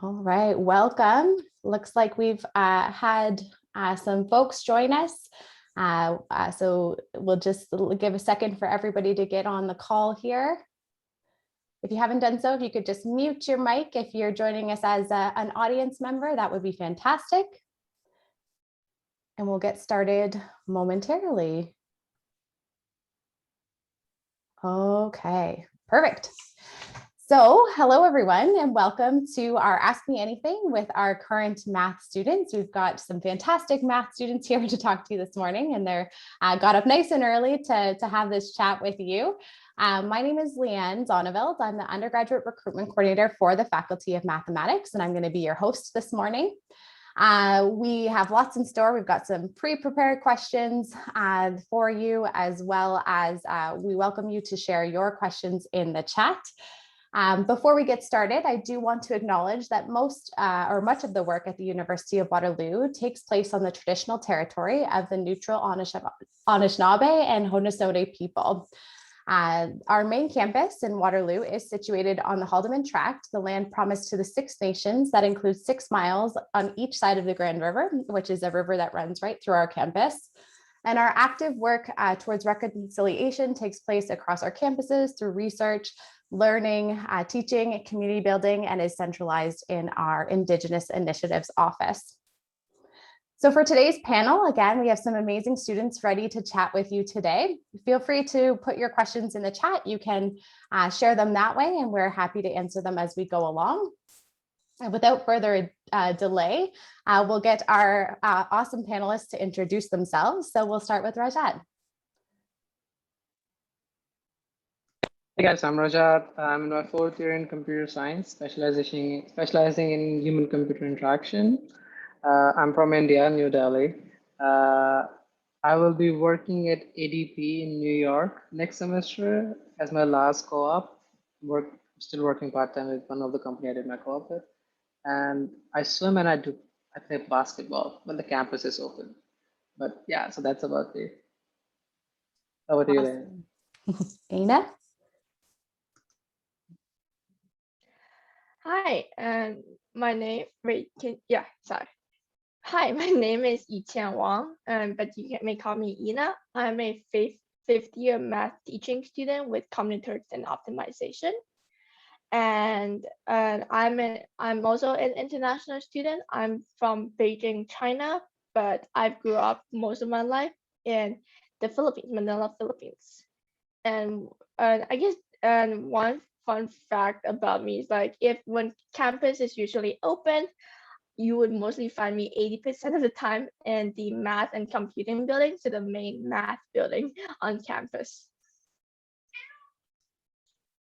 All right, welcome. Looks like we've had some folks join us. So we'll just give a second for everybody to get on the call here. If you haven't done so, if you could just mute your mic if you're joining us as an audience member, that would be fantastic. And we'll get started momentarily. Okay, perfect. So hello, everyone, and welcome to our Ask Me Anything with our current math students. We've got some fantastic math students here to talk to you this morning, and they're got up nice and early to have this chat with you. My name is Leanne Zonneveld. I'm the undergraduate recruitment coordinator for the Faculty of Mathematics, and I'm going to be your host this morning. We have lots in store. We've got some pre-prepared questions for you, as well as we welcome you to share your questions in the chat. Before we get started, I do want to acknowledge that most or much of the work at the University of Waterloo takes place on the traditional territory of the neutral Anishinaabe and Haudenosaunee people. Our main campus in Waterloo is situated on the Haldeman Tract, the land promised to the Six Nations that includes 6 miles on each side of the Grand River, which is a river that runs right through our campus. And our active work towards reconciliation takes place across our campuses through research, learning, teaching, community building, and is centralized in our Indigenous Initiatives Office. So for today's panel, again, we have some amazing students ready to chat with you today. Feel free to put your questions in the chat. You can share them that way, and we're happy to answer them as we go along. And without further delay, we'll get our awesome panelists to introduce themselves. So we'll start with Rajat. Hey guys, I'm Rajat. I'm in my 4th year in computer science, specializing in human-computer interaction. I'm from India, New Delhi. I will be working at ADP in New York next semester as my last co-op. Still working part-time with one of the company I did my co-op with. And I swim and I play basketball when the campus is open. But yeah, so that's about it. How about you then? Aina? Hi, my name, Hi, my name is Yiqian Wang, but you may call me Ina. I'm a fifth year math teaching student with combinatorics and optimization. And I'm also an international student. I'm from Beijing, China, but I've grew up most of my life in the Philippines, Manila, Philippines. And I guess one fun fact about me is like when campus is usually open, you would mostly find me 80% of the time in the math and computing building, so the main math building on campus.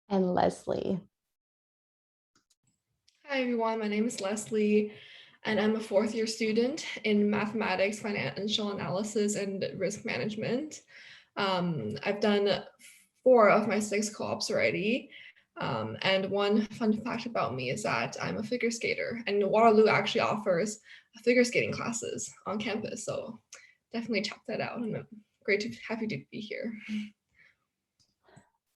And Leslie. Hi everyone, my name is Leslie, and I'm a 4th year student in mathematics, financial analysis, and risk management. I've done 4 of my 6 co-ops already. And one fun fact about me is that I'm a figure skater, and Waterloo actually offers figure skating classes on campus. So definitely check that out. And I'm happy to be here.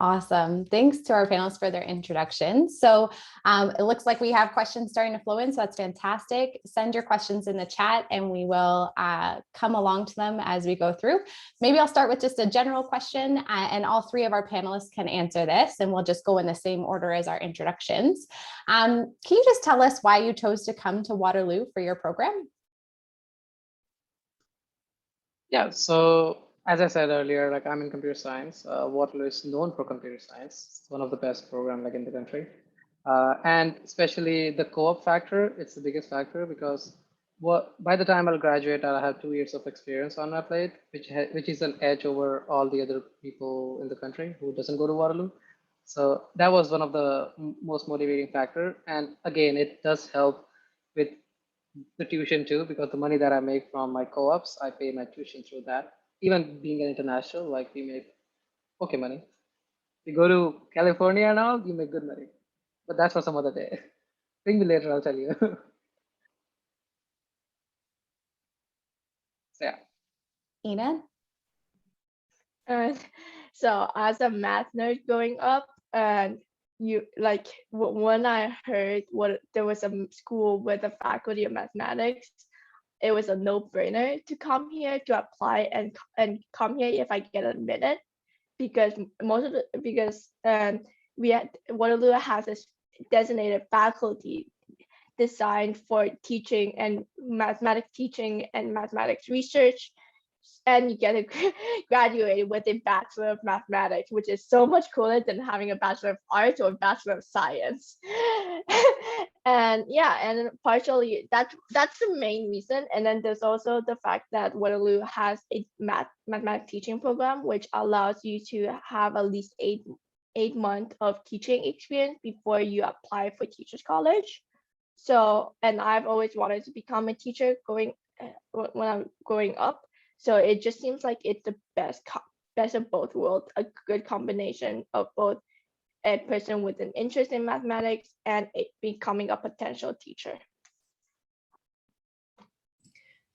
Awesome. Thanks to our panelists for their introductions. So it looks like we have questions starting to flow in, so that's fantastic. Send your questions in the chat and we will come along to them as we go through. Maybe I'll start with just a general question and all 3 of our panelists can answer this, and we'll just go in the same order as our introductions. Can you just tell us why you chose to come to Waterloo for your program? Yeah, so as I said earlier, like I'm in computer science. Waterloo is known for computer science. It's one of the best programs like in the country. And especially the co-op factor, it's the biggest factor because by the time I'll graduate, I'll have 2 years of experience on my plate, which is an edge over all the other people in the country who doesn't go to Waterloo. So that was one of the most motivating factor. And again, it does help with the tuition too, because the money that I make from my co-ops, I pay my tuition through that. Even being an international, like we make okay money. You go to California and all, you make good money. But that's for some other day. Bring me later, I'll tell you. So yeah. Ina? So as a math nerd growing up, when I heard what there was a school with a faculty of mathematics, it was a no-brainer to come here to apply and come here if I get admitted, because Waterloo has this designated faculty designed for teaching and mathematics teaching and mathematics research, and you get to graduate with a Bachelor of Mathematics, which is so much cooler than having a Bachelor of Arts or a Bachelor of Science. And yeah, and partially that's the main reason. And then there's also the fact that Waterloo has a mathematics teaching program, which allows you to have at least eight months of teaching experience before you apply for Teachers College. So, and I've always wanted to become a teacher when I'm growing up. So it just seems like it's the best of both worlds, a good combination of both a person with an interest in mathematics and becoming a potential teacher.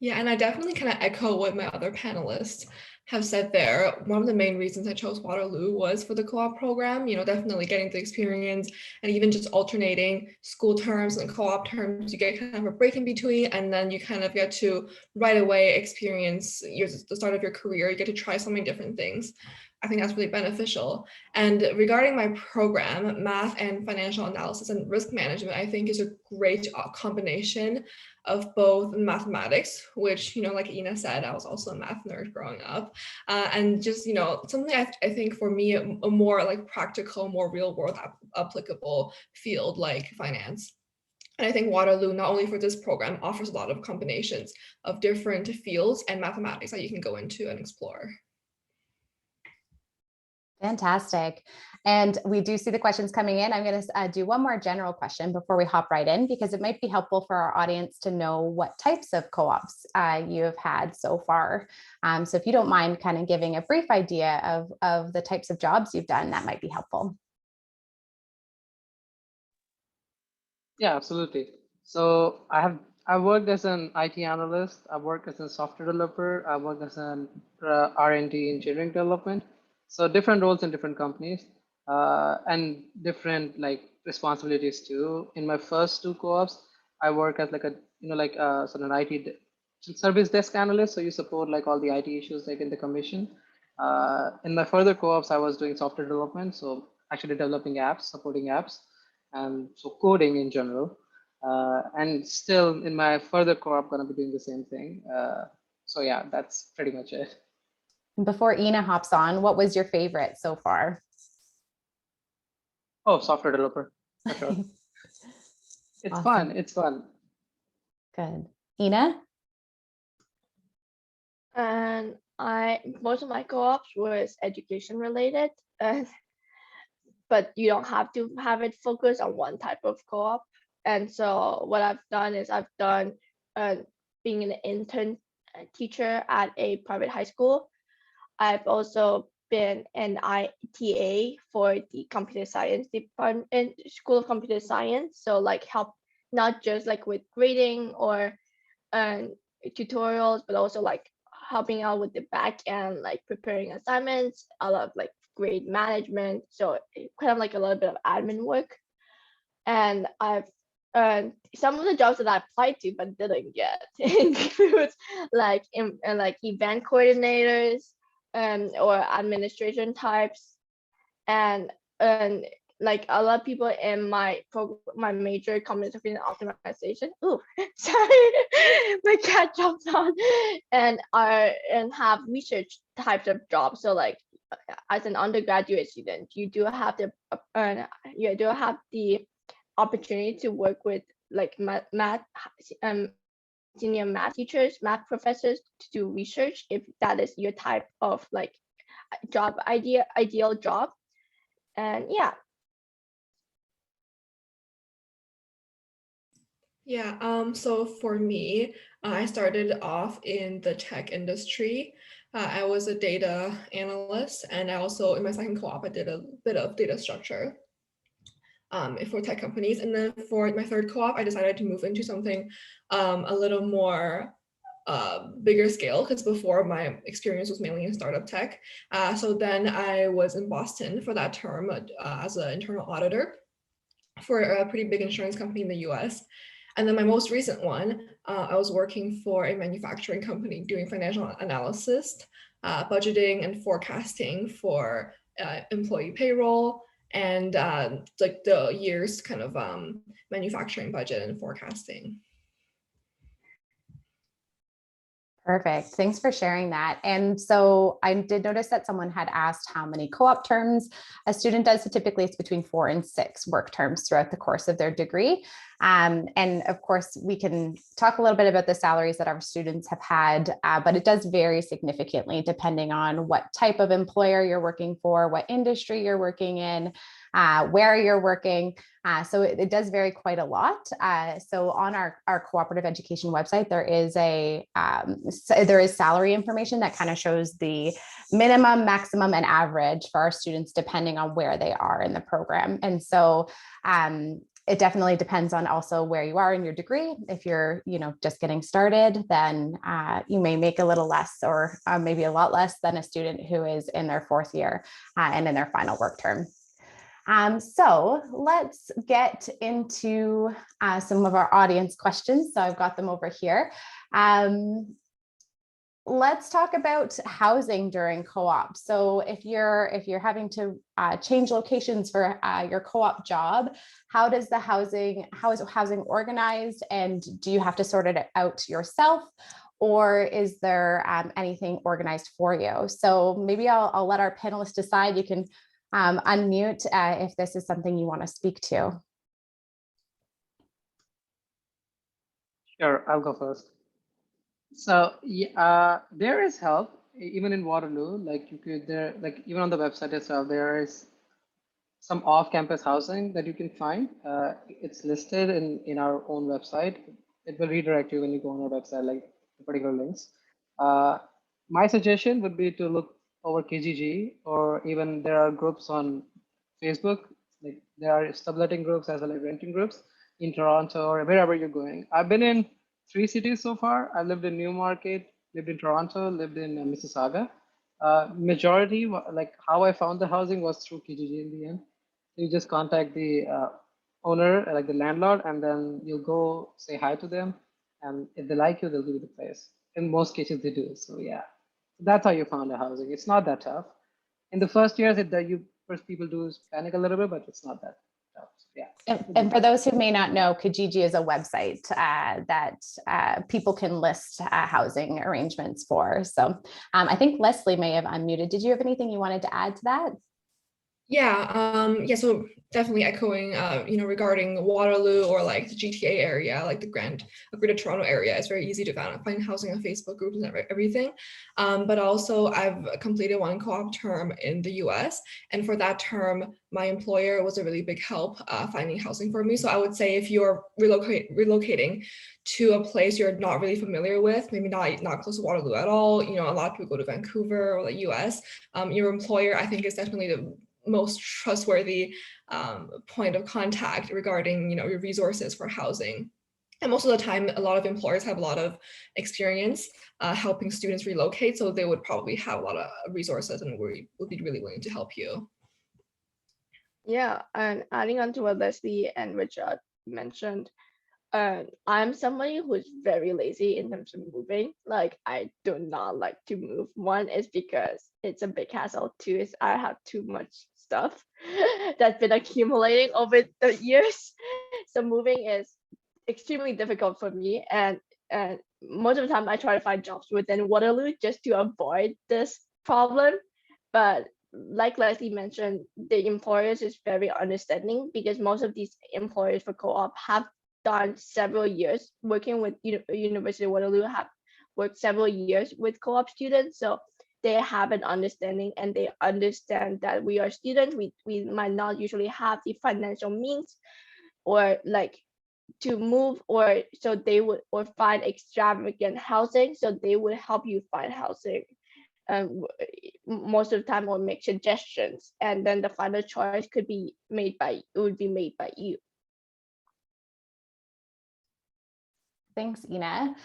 Yeah, and I definitely kind of echo what my other panelists have said there. One of the main reasons I chose Waterloo was for the co-op program, definitely getting the experience and even just alternating school terms and co-op terms. You get kind of a break in between, and then you kind of get to right away experience the start of your career. You get to try so many different things. I think that's really beneficial. And regarding my program, math and financial analysis and risk management, I think is a great combination of both mathematics, which, like Ina said, I was also a math nerd growing up, and just, something I think for me, a more like practical, more real world applicable field like finance. And I think Waterloo, not only for this program, offers a lot of combinations of different fields and mathematics that you can go into and explore. Fantastic. And we do see the questions coming in. I'm going to do one more general question before we hop right in, because it might be helpful for our audience to know what types of co-ops you have had so far. So if you don't mind kind of giving a brief idea of the types of jobs you've done, that might be helpful. Yeah, absolutely. So I worked as an IT analyst. I worked as a software developer. I worked as an R&D engineering development. So different roles in different companies and different responsibilities too. In my first two co-ops, I work as sort of an IT service desk analyst. So you support all the IT issues in the commission. In my further co-ops, I was doing software development. So actually developing apps, supporting apps, and so coding in general. And still in my further co-op, I'm going to be doing the same thing. So yeah, that's pretty much it. Before Ina hops on, what was your favorite so far? Oh, software developer, for sure. It's Awesome. fun. It's fun. Good. Ina? And most of my co-ops was education related, but you don't have to have it focused on one type of co-op. And so what I've done is I've done being an intern teacher at a private high school. I've also been an ITA for the computer science department, School of Computer Science. So help not just with grading or tutorials, but also helping out with the back end, preparing assignments, a lot of grade management. So kind of a little bit of admin work. And I've some of the jobs that I applied to but didn't get includes event coordinators or administration types, and a lot of people in my major communication optimization. Ooh, sorry, my cat jumped on, and have research types of jobs. So as an undergraduate student, you do have the opportunity to work with math senior math teachers, math professors to do research if that is your type of job ideal job. And yeah. Yeah, so for me, I started off in the tech industry. I was a data analyst, and I also, in my second co-op, I did a bit of data structure for tech companies. And then for my third co-op, I decided to move into something a little more bigger scale, because before my experience was mainly in startup tech. So then I was in Boston for that term as an internal auditor for a pretty big insurance company in the US. And then my most recent one, I was working for a manufacturing company doing financial analysis, budgeting and forecasting for employee payroll and like the year's kind of manufacturing budget and forecasting. Perfect. Thanks for sharing that. And so I did notice that someone had asked how many co-op terms a student does. So typically it's between 4 and 6 work terms throughout the course of their degree. And of course, we can talk a little bit about the salaries that our students have had, but it does vary significantly depending on what type of employer you're working for, what industry you're working in, where you're working. So it does vary quite a lot. So on our cooperative education website, there is salary information that kind of shows the minimum, maximum, and average for our students depending on where they are in the program. And so it definitely depends on also where you are in your degree. If you're, just getting started, then you may make a little less or maybe a lot less than a student who is in their 4th year and in their final work term. So let's get into some of our audience questions. So I've got them over here. Let's talk about housing during co-op. So if you're having to change locations for your co-op job, how is housing organized, and do you have to sort it out yourself, or is there anything organized for you? So maybe I'll let our panelists decide. You can unmute if this is something you want to speak to. Sure, I'll go first. So yeah, there is help even in Waterloo. Like even on the website itself, there is some off-campus housing that you can find. It's listed in our own website. It will redirect you when you go on our website, like the particular links. My suggestion would be to look over KGG, or even there are groups on Facebook. Like there are subletting groups as well as renting groups in Toronto or wherever you're going. I've been in 3 cities so far. I lived in Newmarket, lived in Toronto, lived in Mississauga. Majority, like how I found the housing was through KGG in the end. You just contact the owner, like the landlord, and then you'll go say hi to them. And if they like you, they'll give you the place. In most cases, they do. So yeah, that's how you found a housing. It's not that tough. In the first years, first people do panic a little bit, but it's not that tough. So, yeah. And for those who may not know, Kijiji is a website that people can list housing arrangements for. So I think Leslie may have unmuted. Did you have anything you wanted to add to that? Yeah, so definitely echoing, regarding Waterloo or like the GTA area, like the Greater Toronto area. It's very easy to find housing on Facebook groups and everything. But also I've completed one co-op term in the US, and for that term, my employer was a really big help finding housing for me. So I would say if you're relocating to a place you're not really familiar with, maybe not close to Waterloo at all, a lot of people go to Vancouver or the US, your employer, I think, is definitely the most trustworthy point of contact regarding your resources for housing. And most of the time, a lot of employers have a lot of experience helping students relocate, so they would probably have a lot of resources and would be really willing to help you. Yeah, and adding on to what Leslie and Richard mentioned, I'm somebody who's very lazy in terms of moving. Like, I do not like to move. One is because it's a big hassle. Two is I have too much stuff that's been accumulating over the years. So moving is extremely difficult for me. And most of the time I try to find jobs within Waterloo just to avoid this problem. But like Leslie mentioned, the employers is very understanding, because most of these employers for co-op have done several years working with University of Waterloo, have worked several years with co-op students. So they have an understanding, and they understand that we are students. We might not usually have the financial means or like to move, or so they would or find extravagant housing. So they would help you find housing most of the time, or make suggestions, and then the final choice would be made by you. Thanks, Ina.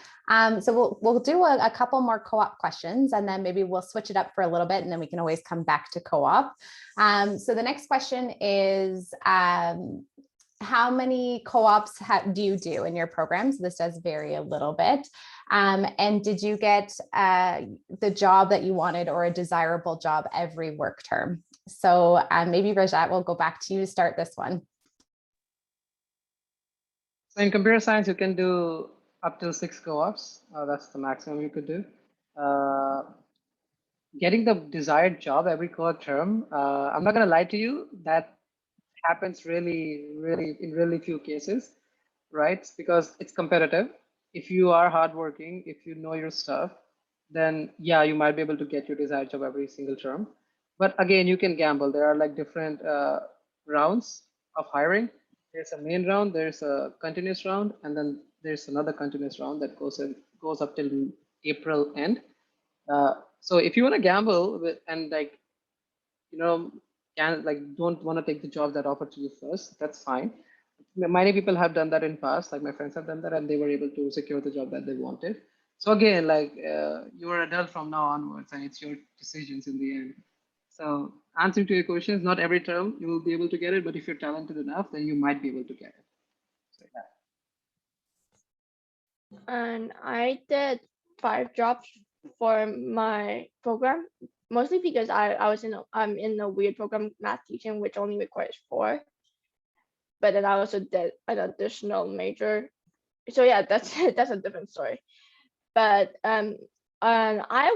So we'll do a couple more co-op questions, and then maybe we'll switch it up for a little bit, and then we can always come back to co-op. So the next question is, how many co-ops do you do in your programs? This does vary a little bit. And did you get the job that you wanted or a desirable job every work term? So maybe Rajat, we'll go back to you to start this one. So in computer science, you can do up to 6 co-ops. That's the maximum you could do. Getting the desired job every co-op term, I'm not going to lie to you, that happens really in really few cases, right? Because it's competitive. If you are hardworking, if you know your stuff, then yeah, you might be able to get your desired job every single term. But again, you can gamble. There are like different rounds of hiring. There's a main round, there's a continuous round, and then there's another continuous round that goes up till April end. So if you want to gamble and like, don't want to take the job that offered to you first, that's fine. Many people have done that in past, like my friends have done that, and they were able to secure the job that they wanted. So again, like you're an adult from now onwards, and it's your decisions in the end. So answering to your questions, not every term you will be able to get it, but if you're talented enough, then you might be able to get it. So, yeah. And I did 5 jobs for my program, mostly because I'm in a weird program, math teaching, which only requires 4. But then I also did an additional major. So yeah, that's a different story. But I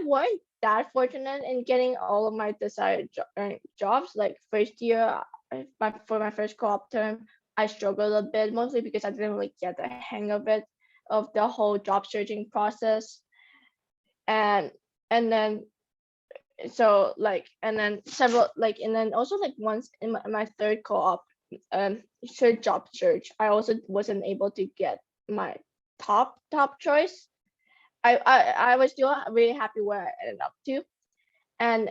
weren't that fortunate in getting all of my desired jobs. Like first year, for my first co-op term, I struggled a bit, mostly because I didn't really get the hang of it, of the whole job searching process. And then so like, and then several like, and then also like once in my third co-op job search, I also wasn't able to get my top choice. I was still really happy where I ended up to, and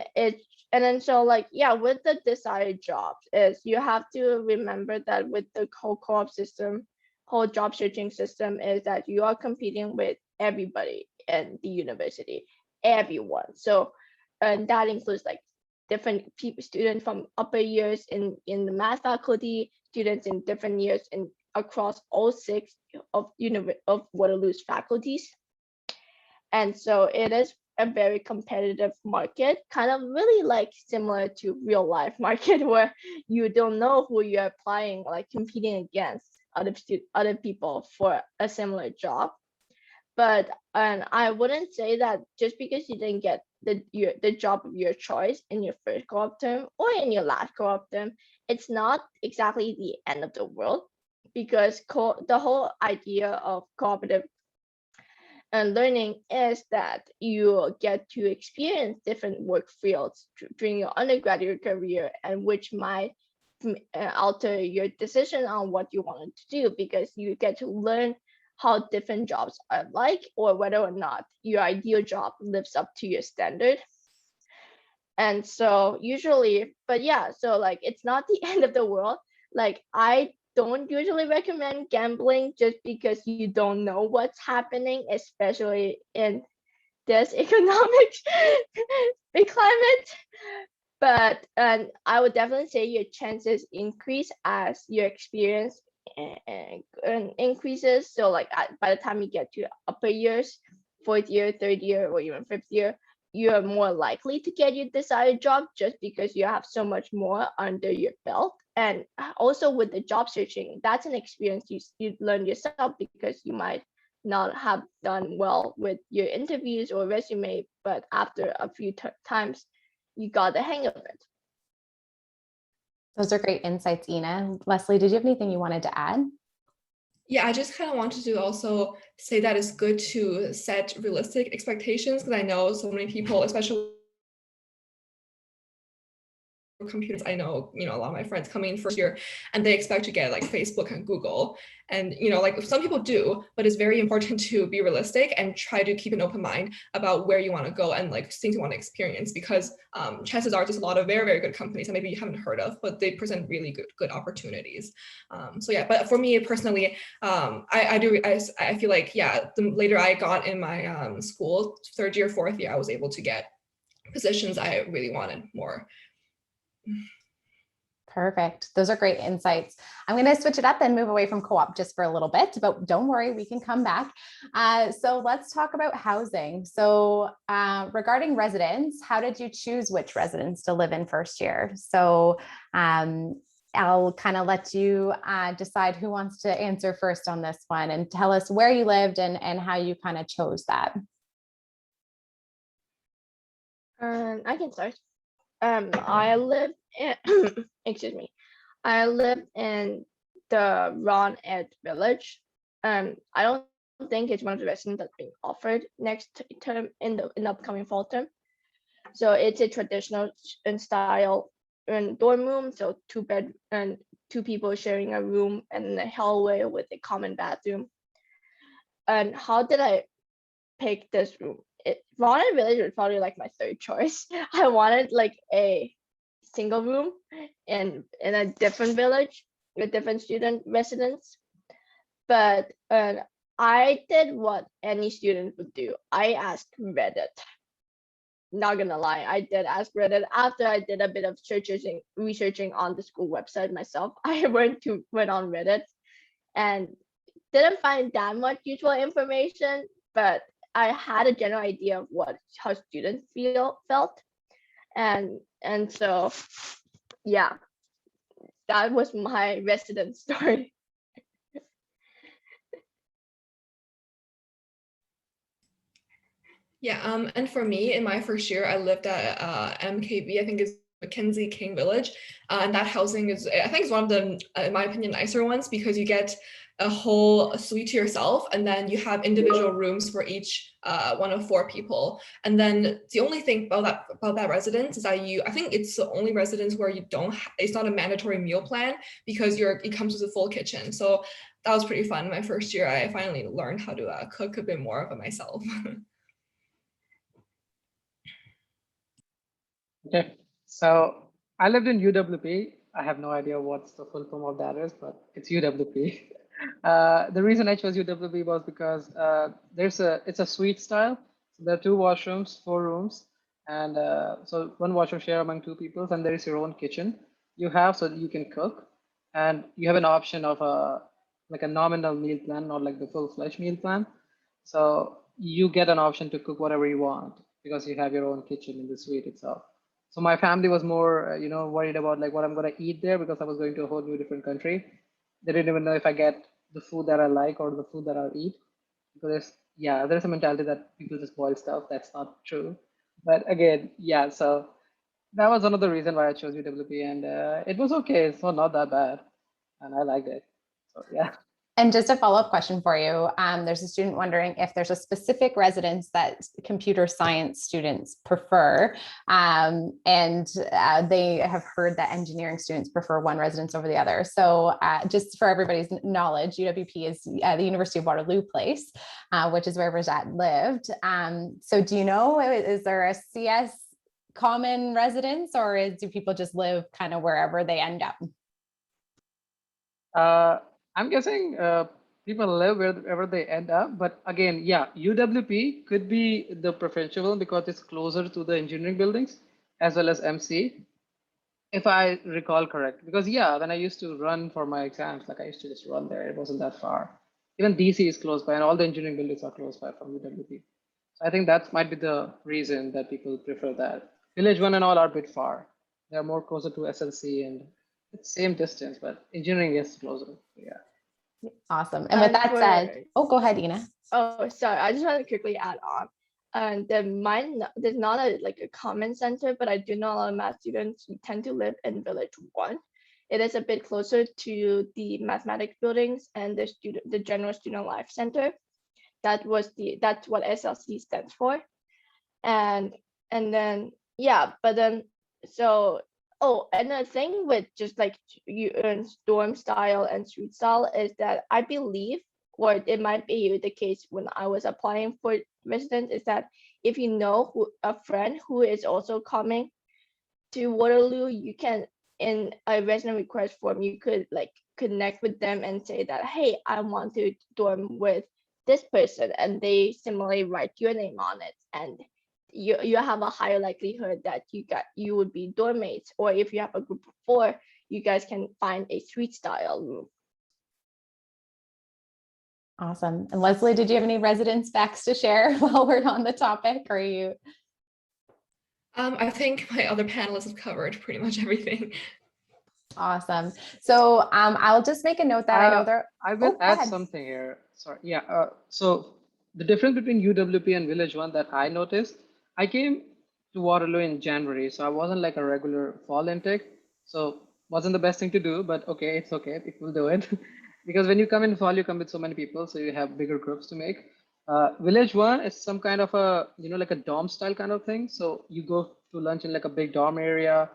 then so like, yeah, with the desired jobs is you have to remember that with the whole co-op system, whole job searching system, is that you are competing with everybody in the university, everyone. So and that includes like different students from upper years in the math faculty, students in different years in across all 6 of Waterloo's faculties. And so it is a very competitive market, kind of really like similar to real life market, where you don't know who you're applying, like competing against other people for a similar job. But I wouldn't say that just because you didn't get the job of your choice in your first co-op term or in your last co-op term, it's not exactly the end of the world, because the whole idea of cooperative and learning is that you get to experience different work fields during your undergraduate career, and which might alter your decision on what you wanted to do, because you get to learn how different jobs are like, or whether or not your ideal job lives up to your standard. And so usually, but yeah, so like it's not the end of the world. Like I don't usually recommend gambling just because you don't know what's happening, especially in this economic climate. But I would definitely say your chances increase as your experience increases. So like by the time you get to upper years, 4th year, 3rd year, or even 5th year, you are more likely to get your desired job, just because you have so much more under your belt. And also with the job searching, that's an experience you learn yourself, because you might not have done well with your interviews or resume, but after a few times, you got the hang of it. Those are great insights, Ina. Leslie, did you have anything you wanted to add? Yeah, I just kind of wanted to also say that it's good to set realistic expectations, because I know so many people, especially computers. I know, a lot of my friends coming in first year and they expect to get like Facebook and Google. And, like some people do, but it's very important to be realistic and try to keep an open mind about where you want to go and like things you want to experience, because chances are there's a lot of very, very good companies that maybe you haven't heard of, but they present really good opportunities. So yeah, but for me personally, I feel like, yeah, the later I got in my school, third year, fourth year, I was able to get positions I really wanted more. Perfect. Those are great insights. I'm going to switch it up and move away from co-op just for a little bit, but don't worry, we can come back. So let's talk about housing. So regarding residence, how did you choose which residence to live in first year? So I'll kind of let you decide who wants to answer first on this one, and tell us where you lived and how you kind of chose that. I can start. I live in, excuse me, I live in the Ron Ed Village. I don't think it's one of the residents that's being offered next term in the upcoming fall term. So it's a traditional style dorm room. So 2 bed and 2 people sharing a room and a hallway with a common bathroom. And how did I pick this room? Ron Ed Village was probably like my third choice. I wanted like a single room in a different village with different student residents, but I did what any student would do. I asked Reddit. Not gonna lie, I did ask Reddit after I did a bit of researching on the school website myself. I went on Reddit and didn't find that much useful information, but I had a general idea of how students felt, and so yeah, that was my resident story. Yeah, and for me, in my first year, I lived at MKV, I think it's Mackenzie King Village, and that housing is, I think, is one of the, in my opinion, nicer ones, because you get a whole suite to yourself, and then you have individual rooms for each one of 4 people. And then the only thing about that residence is that I think it's the only residence where you don't, it's not a mandatory meal plan, because it comes with a full kitchen. So that was pretty fun. My first year, I finally learned how to cook a bit more of it myself. Okay, so I lived in UWP. I have no idea what's the full form of that is, but it's UWP. The reason I chose UWP was because it's a suite style. So there are 2 washrooms, 4 rooms, and so 1 washroom share among 2 people, and there is your own kitchen you have, so you can cook, and you have an option of like a nominal meal plan, not like the full-fledged meal plan. So you get an option to cook whatever you want because you have your own kitchen in the suite itself. So my family was more, worried about like what I'm going to eat there, because I was going to a whole new different country. They didn't even know if I get the food that I like or the food that I'll eat. Because there's a mentality that people just boil stuff. That's not true. But again, yeah, so that was another reason why I chose UWP, and it was okay. It's not that bad, and I liked it. So yeah. And just a follow-up question for you. There's a student wondering if there's a specific residence that computer science students prefer. And they have heard that engineering students prefer one residence over the other. So just for everybody's knowledge, UWP is the University of Waterloo place, which is where Rajat lived. So do you know, is there a CS common residence, or do people just live kind of wherever they end up? I'm guessing people live wherever they end up, but again, yeah, UWP could be the preferential one because it's closer to the engineering buildings as well as MC, if I recall correct. Because yeah, when I used to run for my exams, like I used to just run there. It wasn't that far. Even DC is close by, and all the engineering buildings are close by from UWP. So I think that might be the reason that people prefer that. Village 1 and all are a bit far. They're more closer to SLC, and it's same distance, but engineering is closer. Yeah. Awesome. And with that said, go ahead, Ina. Oh, sorry. I just want to quickly add on. There's not a common center, but I do know a lot of math students who tend to live in Village 1. It is a bit closer to the mathematics buildings and the General Student Life Center. That's what SLC stands for. And then, yeah, but then, so Oh, another thing with just like you dorm style and suite style is that I believe, or it might be the case when I was applying for residence, is that if you know a friend who is also coming to Waterloo, you can, in a resident request form, you could like connect with them and say that, hey, I want to dorm with this person, and they similarly write your name on it, and you have a higher likelihood that you would be dorm mates. Or if you have a group of 4, you guys can find a suite style room. Awesome. And Leslie, did you have any residence facts to share while we're on the topic? Or are you? I think my other panelists have covered pretty much everything. Awesome. So I'll just make a note that I know there. I will go add ahead. something here. Sorry. Yeah. So the difference between UWP and Village One that I noticed, I came to Waterloo in January, so I wasn't like a regular fall intake. So wasn't the best thing to do, but okay, it's okay. People do it because when you come in fall, you come with so many people, so you have bigger groups to make. Village One is some kind of a, like a dorm style kind of thing. So you go to lunch in like a big dorm area.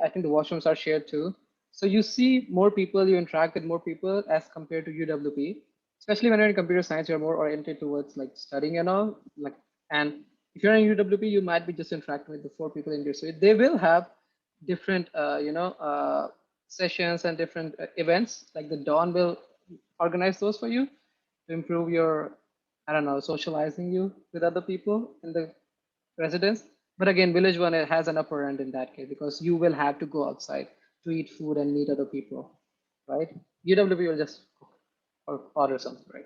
I think the washrooms are shared too. So you see more people, you interact with more people as compared to UWP. Especially when you're in computer science, you're more oriented towards like studying and all. And if you're in UWP, you might be just interacting with the 4 people in your suite. They will have different, sessions and different events. Like the Dawn will organize those for you to improve your, I don't know, socializing you with other people in the residence. But again, Village One has an upper end in that case because you will have to go outside to eat food and meet other people, right? UWP will just cook or order something, right?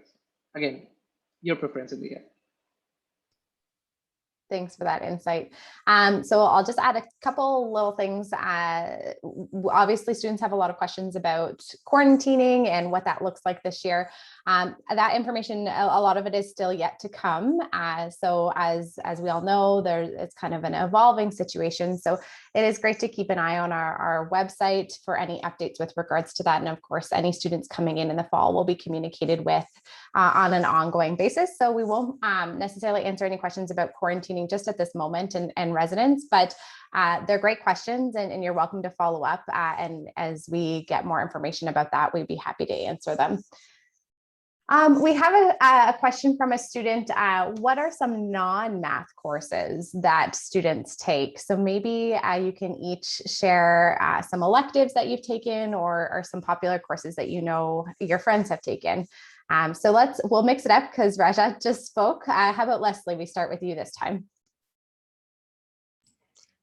Again, your preference in the end. Thanks for that insight. So I'll just add a couple little things. Obviously, students have a lot of questions about quarantining and what that looks like this year. That information, a lot of it is still yet to come. So as we all know, it's kind of an evolving situation. So it is great to keep an eye on our website for any updates with regards to that. And of course, any students coming in the fall will be communicated with on an ongoing basis. So we won't necessarily answer any questions about quarantining just at this moment and residents, but they're great questions and you're welcome to follow up. And as we get more information about that, we'd be happy to answer them. We have a question from a student. What are some non-math courses that students take? So maybe you can each share some electives that you've taken or some popular courses that you know your friends have taken. So we'll mix it up because Rajat just spoke. How about Leslie? We start with you this time.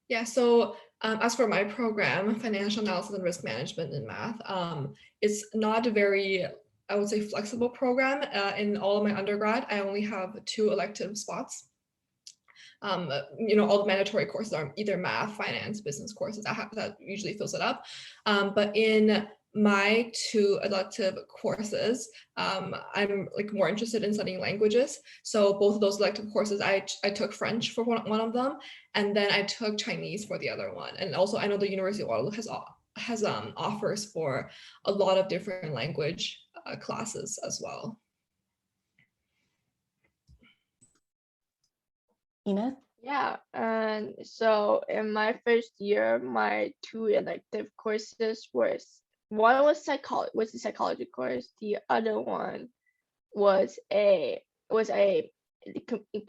Yeah, so as for my program, financial analysis and risk management in math, it's not a very, I would say, flexible program. In all of my undergrad, I only have 2 elective spots. All the mandatory courses are either math, finance, business courses. That usually fills it up. But in my 2 elective courses, I'm like more interested in studying languages. So both of those elective courses, I took French for one of them, and then I took Chinese for the other one. And also I know the University of Waterloo has offers for a lot of different language classes as well. Ina? Yeah, and so in my first year, my 2 elective courses one was a psychology course. The other one was a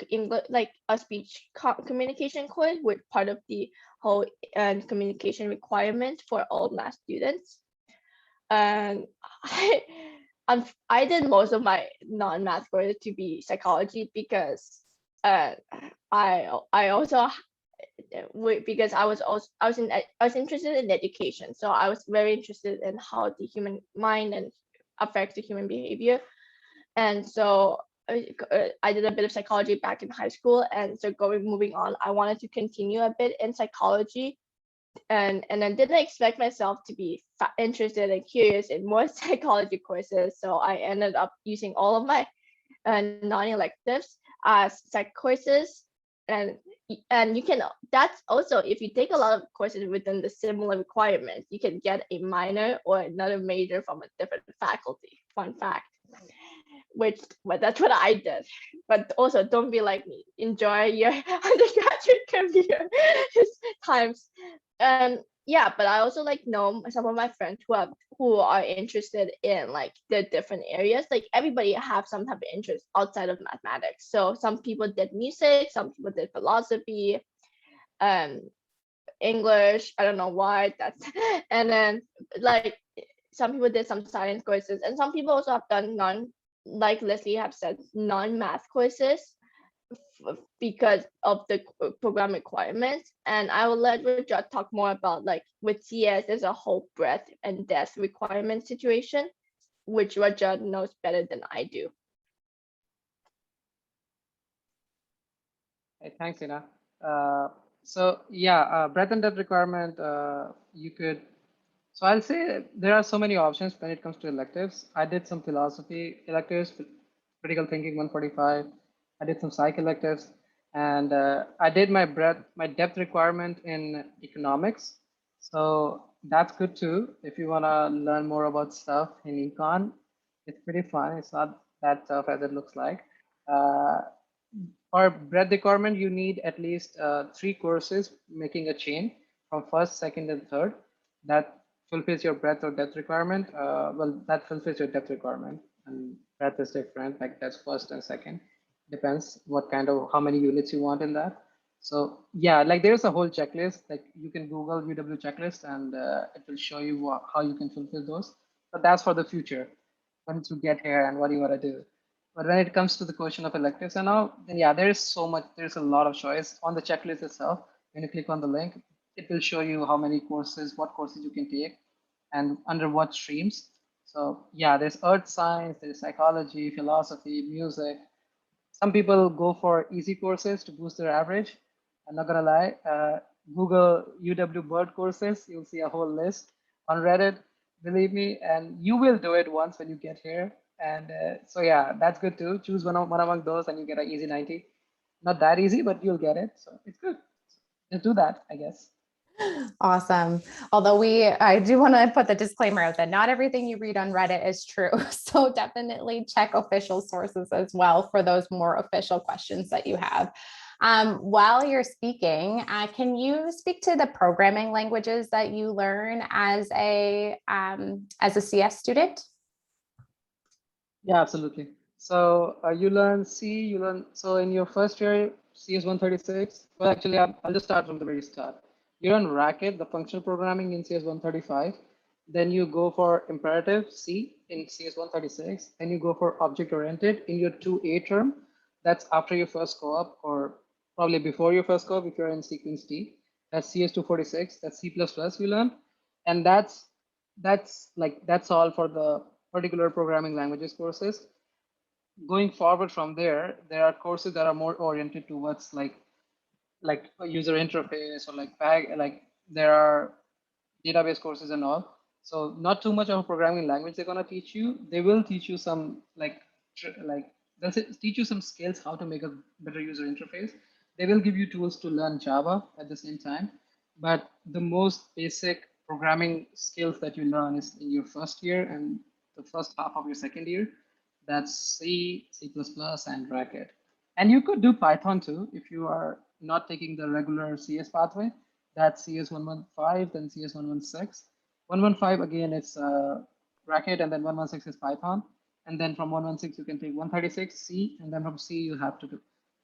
English, like a speech communication course, with part of the whole communication requirement for all math students. And I did most of my non-math courses to be psychology because I also, because I was interested in education, so I was very interested in how the human mind and affects the human behavior, and so I did a bit of psychology back in high school, and so moving on, I wanted to continue a bit in psychology, and I didn't expect myself to be interested and curious in more psychology courses, so I ended up using all of my non-electives as psych courses, and you can, that's also, if you take a lot of courses within the similar requirements, you can get a minor or another major from a different faculty. Fun fact. But that's what I did. But also, don't be like me. Enjoy your undergraduate computer times. And yeah, but I also like know some of my friends who are interested in like the different areas. Like everybody have some type of interest outside of mathematics. So some people did music, some people did philosophy, um, English. I don't know why that's and then like some people did some science courses, and some people also have done like Leslie have said, non-math courses because of the program requirements. And I will let Rajat talk more about like with CS, there's a whole breadth and depth requirement situation, which Rajat knows better than I do. Hey, thanks, Ina. So yeah, breadth and depth requirement, you could, so I'll say there are so many options when it comes to electives. I did some philosophy electives, critical thinking 145. I did some psych electives, and I did my depth requirement in economics. So that's good too. If you wanna learn more about stuff in econ, it's pretty fun. It's not that tough as it looks like. Uh, for breadth requirement, you need at least 3 courses making a chain from first, second, and third. That fulfills your breadth or depth requirement. Well, that fulfills your depth requirement, and breadth is different. Like that's first and second. Depends what kind of how many units you want in that. So yeah, like there's a whole checklist. Like you can Google UW checklist, and it will show you how you can fulfill those. But that's for the future. Once you get here and what you want to do. But when it comes to the question of electives and all, then yeah, there is so much, there's a lot of choice on the checklist itself. When you click on the link, it will show you how many courses, what courses you can take and under what streams. So yeah, there's earth science, there's psychology, philosophy, music. Some people go for easy courses to boost their average. I'm not gonna lie. Google UW Bird courses. You'll see a whole list on Reddit. Believe me, and you will do it once when you get here. And so yeah, that's good too. Choose one among those, and you get an easy 90. Not that easy, but you'll get it. So it's good. Just do that, I guess. Awesome. Although I do want to put the disclaimer out that not everything you read on Reddit is true. So definitely check official sources as well for those more official questions that you have. While you're speaking, can you speak to the programming languages that you learn as a CS student? Yeah, absolutely. So you learn C, you learn, so in your first year, CS 136, well, actually, I'll just start from the very start. You learn Racket, the functional programming in CS 135. Then you go for imperative C in CS 136. Then you go for object oriented in your 2A term. That's after your first co-op or probably before your first co-op if you're in sequence D. That's CS 246, that's C++ you learn. And that's all for the particular programming languages courses. Going forward from there, there are courses that are more oriented towards like a user interface or like there are database courses and all. So not too much of a programming language they're gonna teach you. They will teach you some like they'll teach you some skills how to make a better user interface. They will give you tools to learn Java at the same time. But the most basic programming skills that you learn is in your first year and the first half of your second year. That's C, C++, and Racket. And you could do Python too if you are not taking the regular CS pathway. That's CS 115, then CS 116. 115 again is Racket, and then 116 is Python. And then from 116 you can take 136 C, and then from C you have to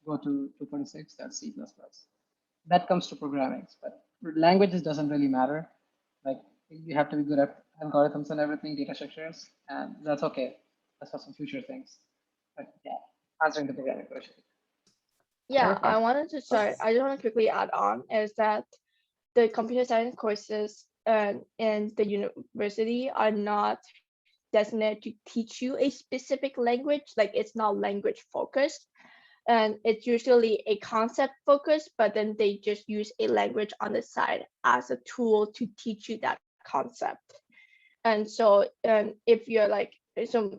go to 226. That's C++. That comes to programming, but languages doesn't really matter. Like you have to be good at algorithms and everything, data structures, and that's okay. That's for some future things. But yeah, answering the programming question. Yeah, Perfect. I wanted to start. I just want to quickly add on is that the computer science courses in the university are not designated to teach you a specific language. Like it's not language focused, and it's usually a concept focused, but then they just use a language on the side as a tool to teach you that concept. And so if you're like some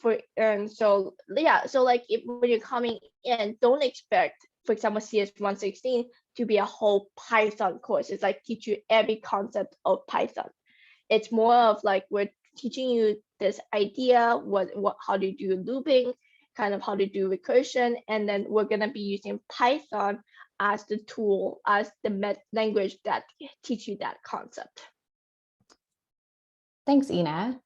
for and so yeah, so like if when you're coming in, don't expect, for example, CS 116 to be a whole Python course. It's like teach you every concept of Python. It's more of like we're teaching you this idea, what how to do looping, kind of how to do recursion, and then we're gonna be using Python as the tool, as the language that teach you that concept. Thanks, Ina.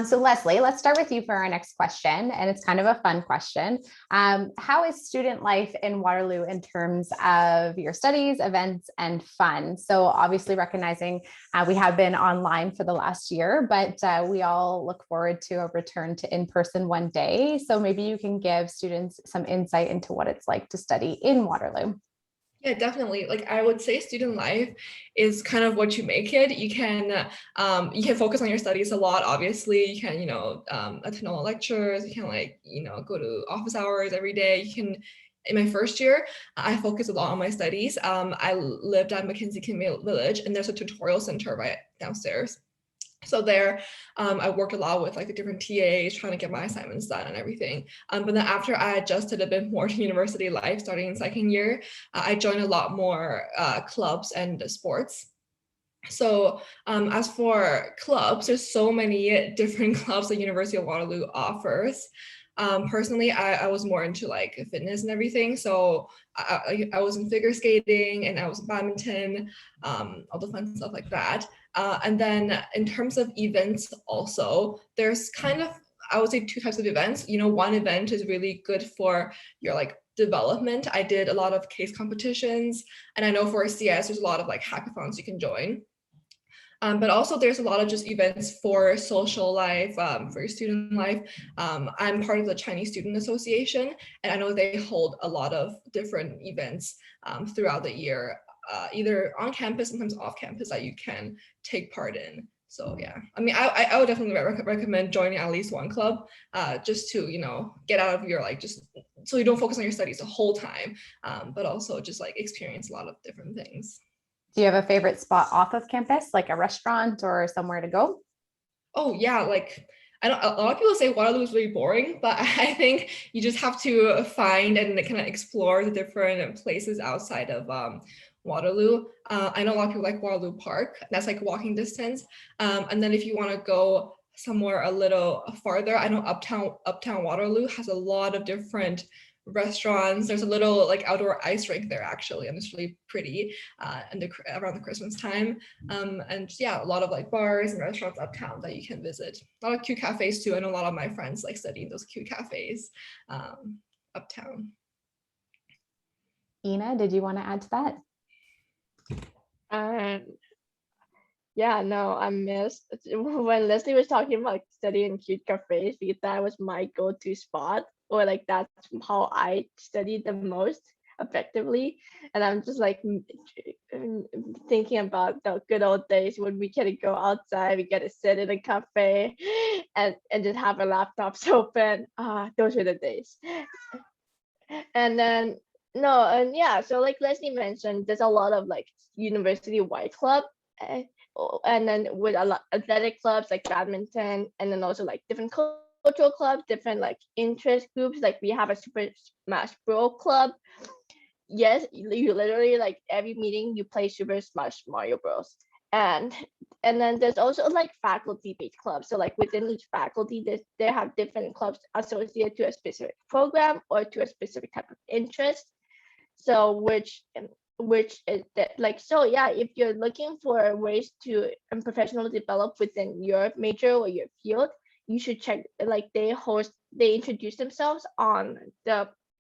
So Leslie, let's start with you for our next question, and it's kind of a fun question. How is student life in Waterloo in terms of your studies, events, and fun? So obviously recognizing we have been online for the last year, but we all look forward to a return to in-person one day. So maybe you can give students some insight into what it's like to study in Waterloo. Yeah, definitely. Like I would say student life is kind of what you make it. You can focus on your studies a lot, obviously. You can, attend all the lectures, you can go to office hours every day. You can, in my first year, I focused a lot on my studies. I lived at Mackenzie Village, and there's a tutorial center right downstairs. So there, I worked a lot with like the different TAs, trying to get my assignments done and everything. But then after I adjusted a bit more to university life, starting in second year, I joined a lot more clubs and sports. So as for clubs, there's so many different clubs that University of Waterloo offers. Personally, I was more into like fitness and everything. So I was in figure skating and I was in badminton, all the fun stuff like that. And then in terms of events also, there's kind of, I would say, two types of events. One event is really good for your like development. I did a lot of case competitions, and I know for CS, there's a lot of like hackathons you can join. But also there's a lot of just events for social life, for your student life. I'm part of the Chinese Student Association, and I know they hold a lot of different events throughout the year, either on campus, sometimes off campus, that you can take part in. So yeah, I mean, I would definitely recommend joining at least one club, just to, get out of your just so you don't focus on your studies the whole time, but also just like experience a lot of different things. Do you have a favorite spot off of campus, like a restaurant or somewhere to go? Oh yeah, like I don't. A lot of people say Waterloo is really boring, but I think you just have to find and kind of explore the different places outside of Waterloo. I know a lot of people like Waterloo Park. That's like walking distance. And then if you want to go somewhere a little farther, I know Uptown Waterloo has a lot of different restaurants. There's a little like outdoor ice rink there actually, and it's really pretty and around the Christmas time. And yeah, a lot of like bars and restaurants uptown that you can visit. A lot of cute cafes too. I know a lot of my friends like studying those cute cafes uptown. Ina, did you want to add to that? Yeah, no, I missed when Leslie was talking about studying cute cafes, because that was my go-to spot, or like that's how I studied the most effectively. And I'm just like thinking about the good old days when we get to go outside, we get to sit in a cafe and just have our laptops open. Those were the days. And then no, and yeah, so like Leslie mentioned, there's a lot of like university-wide club, and then with a lot athletic clubs like badminton, and then also like different cultural clubs, different like interest groups. Like we have a Super Smash Bros. Club. Yes, you literally like every meeting you play Super Smash Mario Bros. And then there's also like faculty-based clubs. So like within each faculty, they have different clubs associated to a specific program or to a specific type of interest. So which is that like, so yeah, if you're looking for ways to professionally develop within your major or your field, you should check, like they introduce themselves on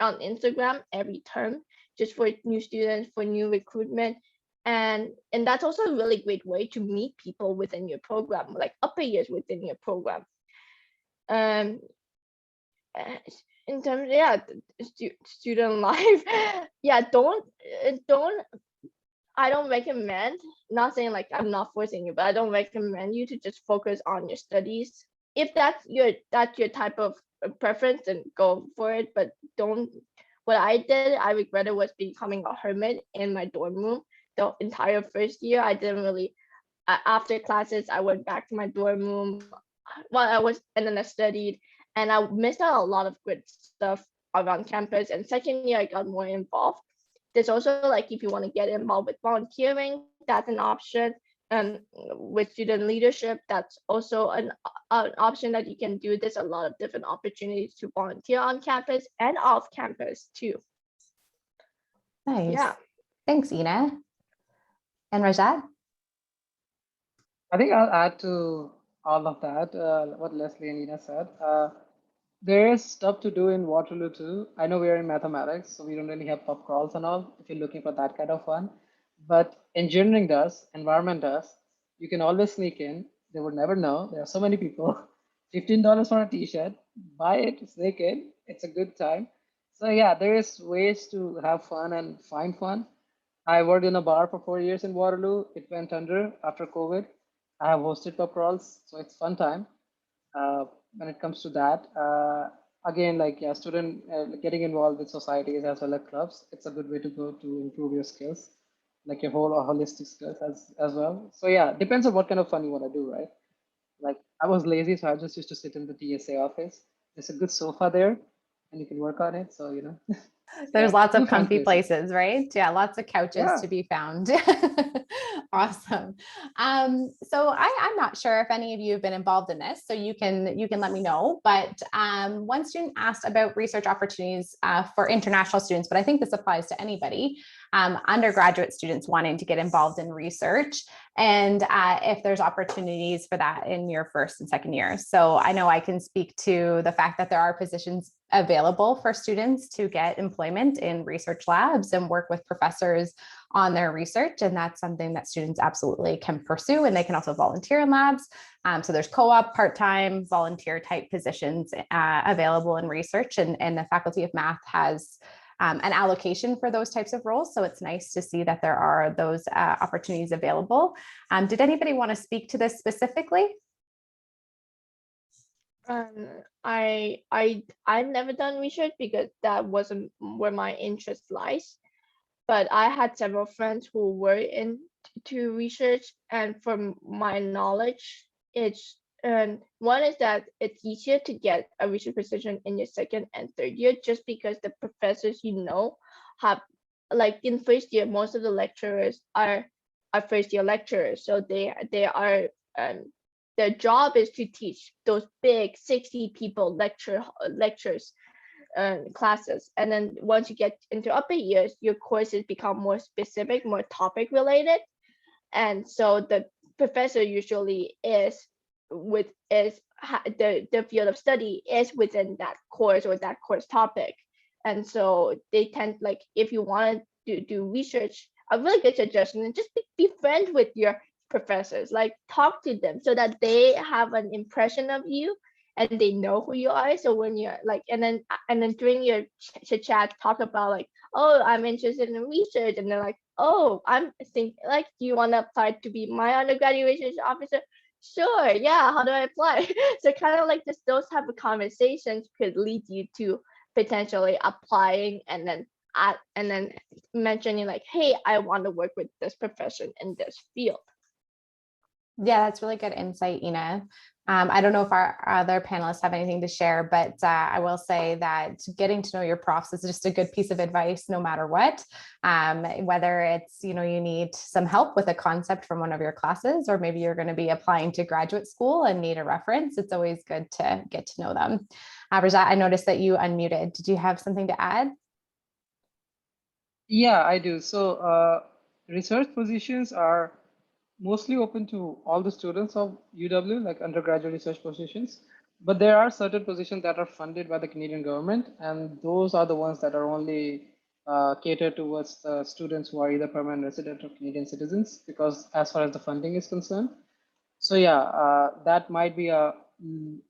Instagram every term, just for new students, for new recruitment. And that's also a really great way to meet people within your program, like upper years within your program. In terms of student life, yeah, I don't recommend, not saying like I'm not forcing you, but I don't recommend you to just focus on your studies. If that's your type of preference, then go for it, but don't. What I did, I regretted, was becoming a hermit in my dorm room the entire first year. I didn't really, after classes, I went back to my dorm room and then I studied, and I missed out a lot of good stuff around campus. And second year, I got more involved. There's also like, if you want to get involved with volunteering, that's an option. And with student leadership, that's also an option that you can do. There's a lot of different opportunities to volunteer on campus and off campus too. Nice. Yeah. Thanks, Ina. And Rajat? I think I'll add to all of that, what Leslie and Ina said. There is stuff to do in Waterloo too. I know we are in mathematics, so we don't really have pub crawls and all if you're looking for that kind of fun. But engineering does, environment does. You can always sneak in. They would never know. There are so many people. $15 for a t-shirt. Buy it, sneak in. It's a good time. So yeah, there is ways to have fun and find fun. I worked in a bar for 4 years in Waterloo. It went under after COVID. I have hosted pub crawls, so it's fun time when it comes to that. Again, like yeah, student getting involved with societies as well as clubs. It's a good way to go to improve your skills, like your whole holistic skills as well. So yeah, depends on what kind of fun you want to do, right? Like I was lazy, so I just used to sit in the TSA office. There's a good sofa there, and you can work on it. So There's yeah, lots of do fun comfy places. places, right? Yeah, lots of couches Yeah. to be found. Awesome. So I'm not sure if any of you have been involved in this, so you can let me know. But one student asked about research opportunities for international students, but I think this applies to anybody, undergraduate students wanting to get involved in research, and if there's opportunities for that in your first and second year. So I know I can speak to the fact that there are positions available for students to get employment in research labs and work with professors on their research. And that's something that students absolutely can pursue. And they can also volunteer in labs. So there's co-op, part-time, volunteer type positions available in research. And the Faculty of Math has an allocation for those types of roles. So it's nice to see that there are those opportunities available. Did anybody want to speak to this specifically? I've never done research because that wasn't where my interest lies. But I had several friends who were into research, and from my knowledge, it's one is that it's easier to get a research position in your second and third year, just because the professors have, like in first year, most of the lecturers are first year lecturers, so they are their job is to teach those big 60 people lectures classes. And then once you get into upper years, your courses become more specific, more topic related. And so the professor usually the field of study is within that course or that course topic. And so they tend, like, if you want to do research, a really good suggestion is just be friends with your professors, like talk to them so that they have an impression of you and they know who you are. So when you're like, and then during your chat, talk about like, oh, I'm interested in research, and they're like, oh, I'm think like, do you want to apply to be my undergraduate research officer? Sure, yeah. How do I apply? So kind of like those type of conversations could lead you to potentially applying, and then mentioning like, hey, I want to work with this profession in this field. Yeah, that's really good insight, Ina. I don't know if our other panelists have anything to share, but I will say that getting to know your profs is just a good piece of advice, no matter what. Whether it's, you need some help with a concept from one of your classes, or maybe you're going to be applying to graduate school and need a reference, it's always good to get to know them. Rajat, I noticed that you unmuted. Did you have something to add? Yeah, I do. So research positions are mostly open to all the students of UW, like undergraduate research positions. But there are certain positions that are funded by the Canadian government, and those are the ones that are only catered towards the students who are either permanent resident or Canadian citizens, because as far as the funding is concerned. So yeah, that might be a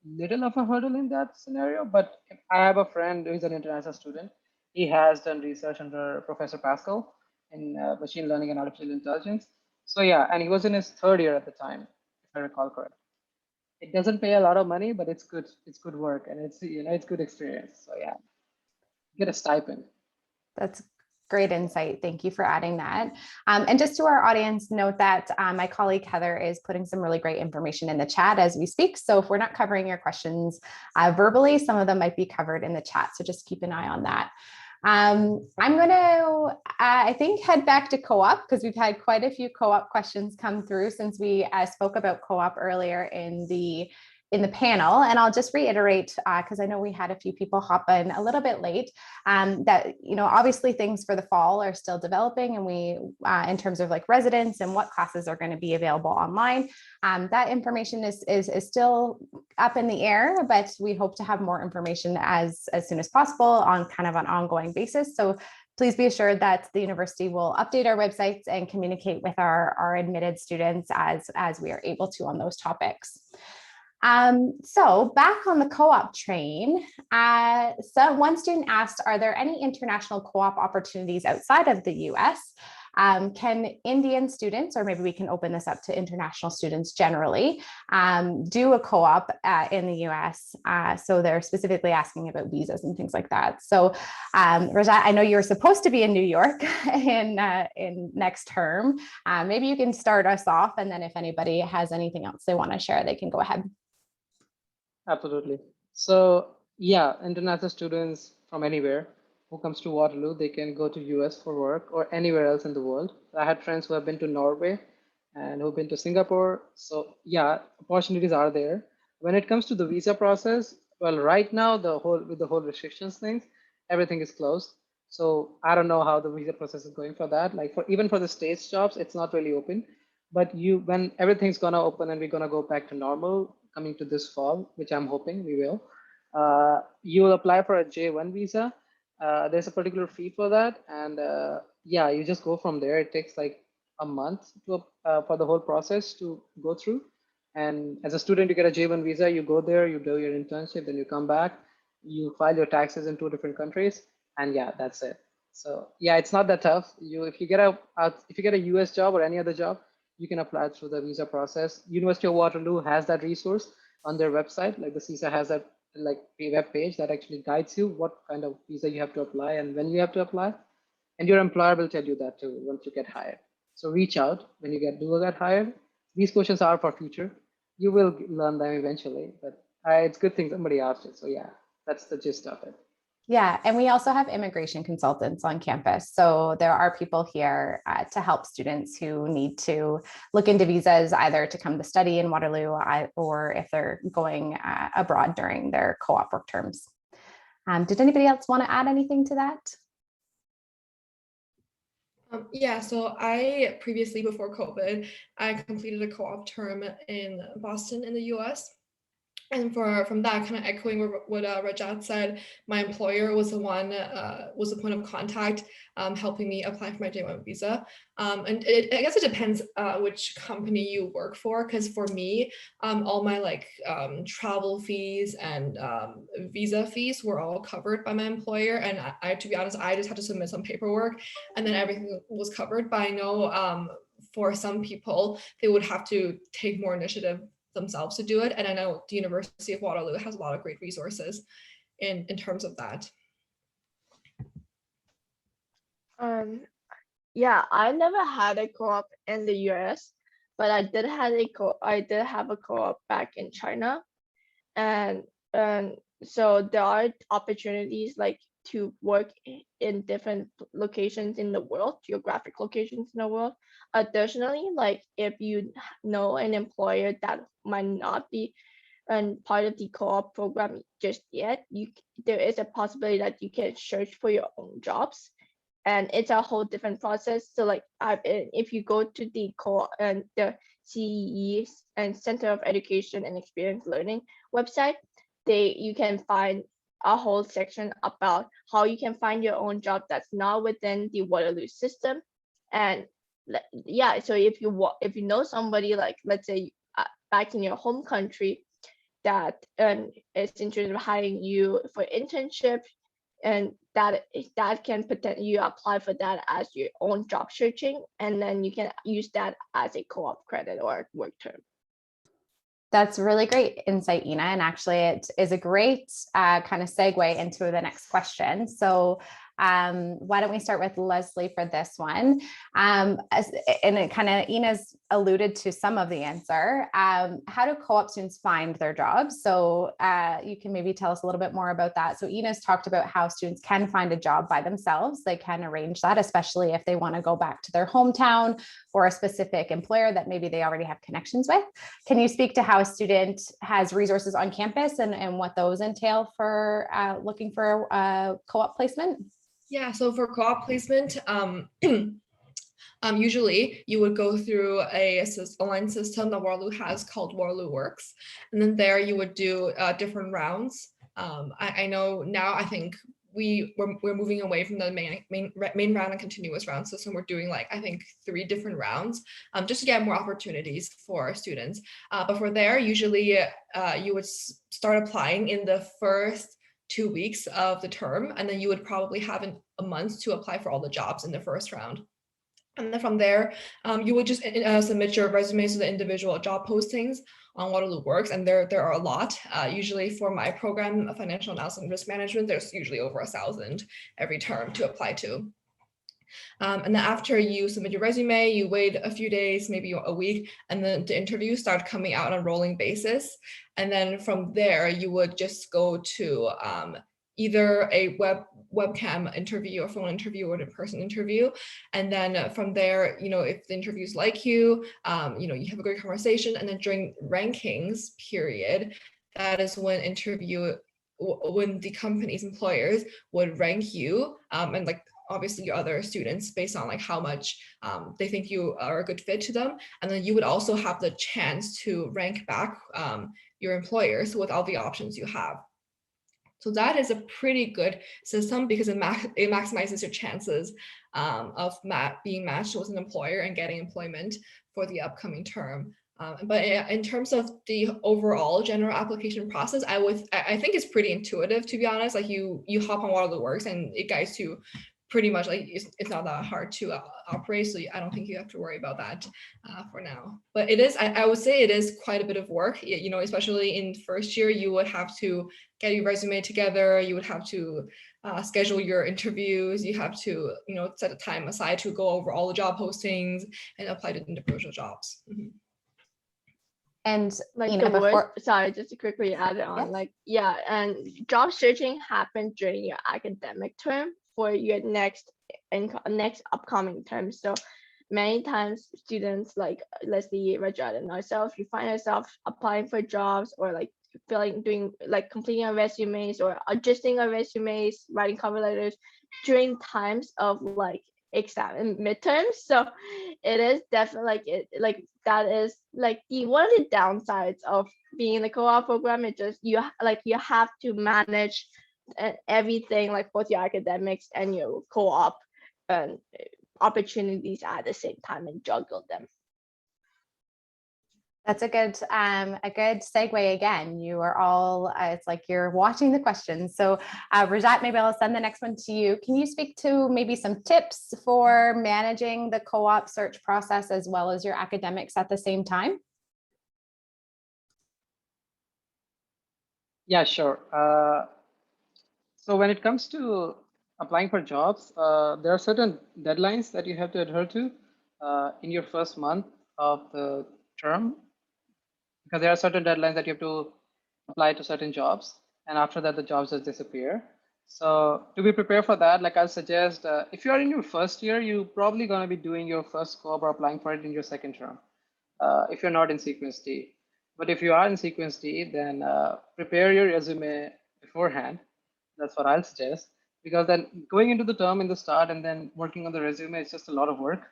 little of a hurdle in that scenario. But I have a friend who's an international student. He has done research under Professor Pascal in machine learning and artificial intelligence. So yeah, and he was in his third year at the time, if I recall correct. It doesn't pay a lot of money, but it's good. It's good work, and it's good experience. So yeah, get a stipend. That's great insight. Thank you for adding that. And just to our audience, note that my colleague Heather is putting some really great information in the chat as we speak. So if we're not covering your questions verbally, some of them might be covered in the chat. So just keep an eye on that. I'm going to, I think, head back to co-op, because we've had quite a few co-op questions come through since we spoke about co-op earlier in the in the panel. And I'll just reiterate, because I know we had a few people hop in a little bit late, that, obviously things for the fall are still developing, and we, in terms of like residents and what classes are going to be available online, that information is still up in the air, but we hope to have more information as soon as possible on kind of an ongoing basis. So please be assured that the university will update our websites and communicate with our admitted students as we are able to on those topics. So back on the co-op train, so one student asked, are there any international co-op opportunities outside of the US? Can Indian students, or maybe we can open this up to international students generally, do a co-op in the US? So they're specifically asking about visas and things like that. So Rajat, I know you're supposed to be in New York in next term. Maybe you can start us off, and then if anybody has anything else they want to share, they can go ahead. Absolutely. So yeah, international students from anywhere who comes to Waterloo, they can go to US for work or anywhere else in the world. I had friends who have been to Norway and who've been to Singapore. So yeah, opportunities are there. When it comes to the visa process, well, right now with the whole restrictions things, everything is closed. So I don't know how the visa process is going for that. Like even for the States jobs, it's not really open. But when everything's gonna open and we're gonna go back to normal coming to this fall, which I'm hoping we will, you will apply for a J1 visa. There's a particular fee for that, and yeah, you just go from there. It takes like a month for the whole process to go through. And as a student, you get a J1 visa. You go there, you do your internship, then you come back, you file your taxes in 2 different countries, and yeah, that's it. So yeah, it's not that tough. If you get a US job or any other job, you can apply through the visa process. University of Waterloo has that resource on their website. Like the CISA has that like web page that actually guides you what kind of visa you have to apply and when you have to apply. And your employer will tell you that too once you get hired. So reach out when you do get hired. These questions are for future. You will learn them eventually, but it's a good thing somebody asked it. So yeah, that's the gist of it. Yeah, and we also have immigration consultants on campus. So there are people here to help students who need to look into visas, either to come to study in Waterloo or if they're going abroad during their co-op work terms. Did anybody else want to add anything to that? Yeah, so I previously, before COVID, I completed a co-op term in Boston in the US. And from that, kind of echoing what Rajat said, my employer was the one, was the point of contact, helping me apply for my J1 visa. And I guess it depends which company you work for, because for me, all my travel fees and visa fees were all covered by my employer. And I, to be honest, I just had to submit some paperwork, and then everything was covered. But I know for some people, they would have to take more initiative themselves to do it. And I know the University of Waterloo has a lot of great resources in terms of that. Yeah, I never had a co-op in the US, but I did have a co-op back in China. And so there are opportunities like to work in different locations in the world, geographic locations in the world. Additionally, like if you know an employer that might not be part of the co-op program just yet, there is a possibility that you can search for your own jobs, and it's a whole different process. So like if you go to the co and the CEE and Center of Education and Experience Learning website, you can find a whole section about how you can find your own job that's not within the Waterloo system. And yeah, so if you know somebody, like let's say back in your home country, that is interested in hiring you for internship, and that can potentially, you apply for that as your own job searching, and then you can use that as a co-op credit or work term. That's really great insight, Ina. And actually it is a great kind of segue into the next question. So Why don't we start with Leslie for this one? And it kind of, Ina's alluded to some of the answer. How do co-op students find their jobs? So you can maybe tell us a little bit more about that. So Ina's talked about how students can find a job by themselves. They can arrange that, especially if they want to go back to their hometown or a specific employer that maybe they already have connections with. Can you speak to how a student has resources on campus and what those entail for looking for a co-op placement? Yeah, so for co-op placement, usually you would go through a online system that Waterloo has called Waterloo Works, and then there you would do different rounds. I know now, I think we're moving away from the main round and continuous round system. We're doing like, I think 3 different rounds just to get more opportunities for students. But for there, usually you would start applying in the first 2 weeks of the term, and then you would probably have a month to apply for all the jobs in the first round. And then from there, you would just submit your resumes to the individual job postings on Waterloo Works, and there are a lot. Usually for my program, Financial Analysis and Risk Management, there's usually over 1,000 every term to apply to. And then after you submit your resume, you wait a few days, maybe a week, and then the interviews start coming out on a rolling basis. And then from there, you would just go to either a webcam interview or phone interview or an in-person interview. And then from there, if the interviews like you, you have a great conversation. And then during rankings period, that is when when the company's employers would rank you and like obviously your other students based on like how much they think you are a good fit to them. And then you would also have the chance to rank back your employers with all the options you have. So that is a pretty good system because it maximizes your chances of being matched with an employer and getting employment for the upcoming term. But in terms of the overall general application process, I think it's pretty intuitive, to be honest. Like you hop on Waterloo Works and it guides you pretty much, like it's not that hard to operate, so I don't think you have to worry about that for now. But it is, I would say it is quite a bit of work, especially in first year. You would have to get your resume together, you would have to schedule your interviews, you have to set a time aside to go over all the job postings and apply to individual jobs. Mm-hmm. And like sorry, just to quickly add on, yeah. And job searching happens during your academic term for your next upcoming term. So many times students like Leslie, Rajat, and ourselves, we find ourselves applying for jobs or like completing our resumes or adjusting our resumes, writing cover letters during times of like exam and midterms. So it is definitely that is like one of the downsides of being in the co-op program. It just you have to manage everything, like both your academics and your co-op opportunities at the same time and juggle them. That's a good segue again. You are all, it's like you're watching the questions. So Rajat, maybe I'll send the next one to you. Can you speak to maybe some tips for managing the co-op search process as well as your academics at the same time? Yeah, sure. So when it comes to applying for jobs, there are certain deadlines that you have to adhere to in your first month of the term, because there are certain deadlines that you have to apply to certain jobs, and after that the jobs just disappear. So to be prepared for that, like I'll suggest, if you are in your first year, you're probably going to be doing your first co-op or applying for it in your second term, if you're not in sequence D. But if you are in sequence D, then prepare your resume beforehand. That's what I'll suggest, because then going into the term in the start and then working on the resume is just a lot of work.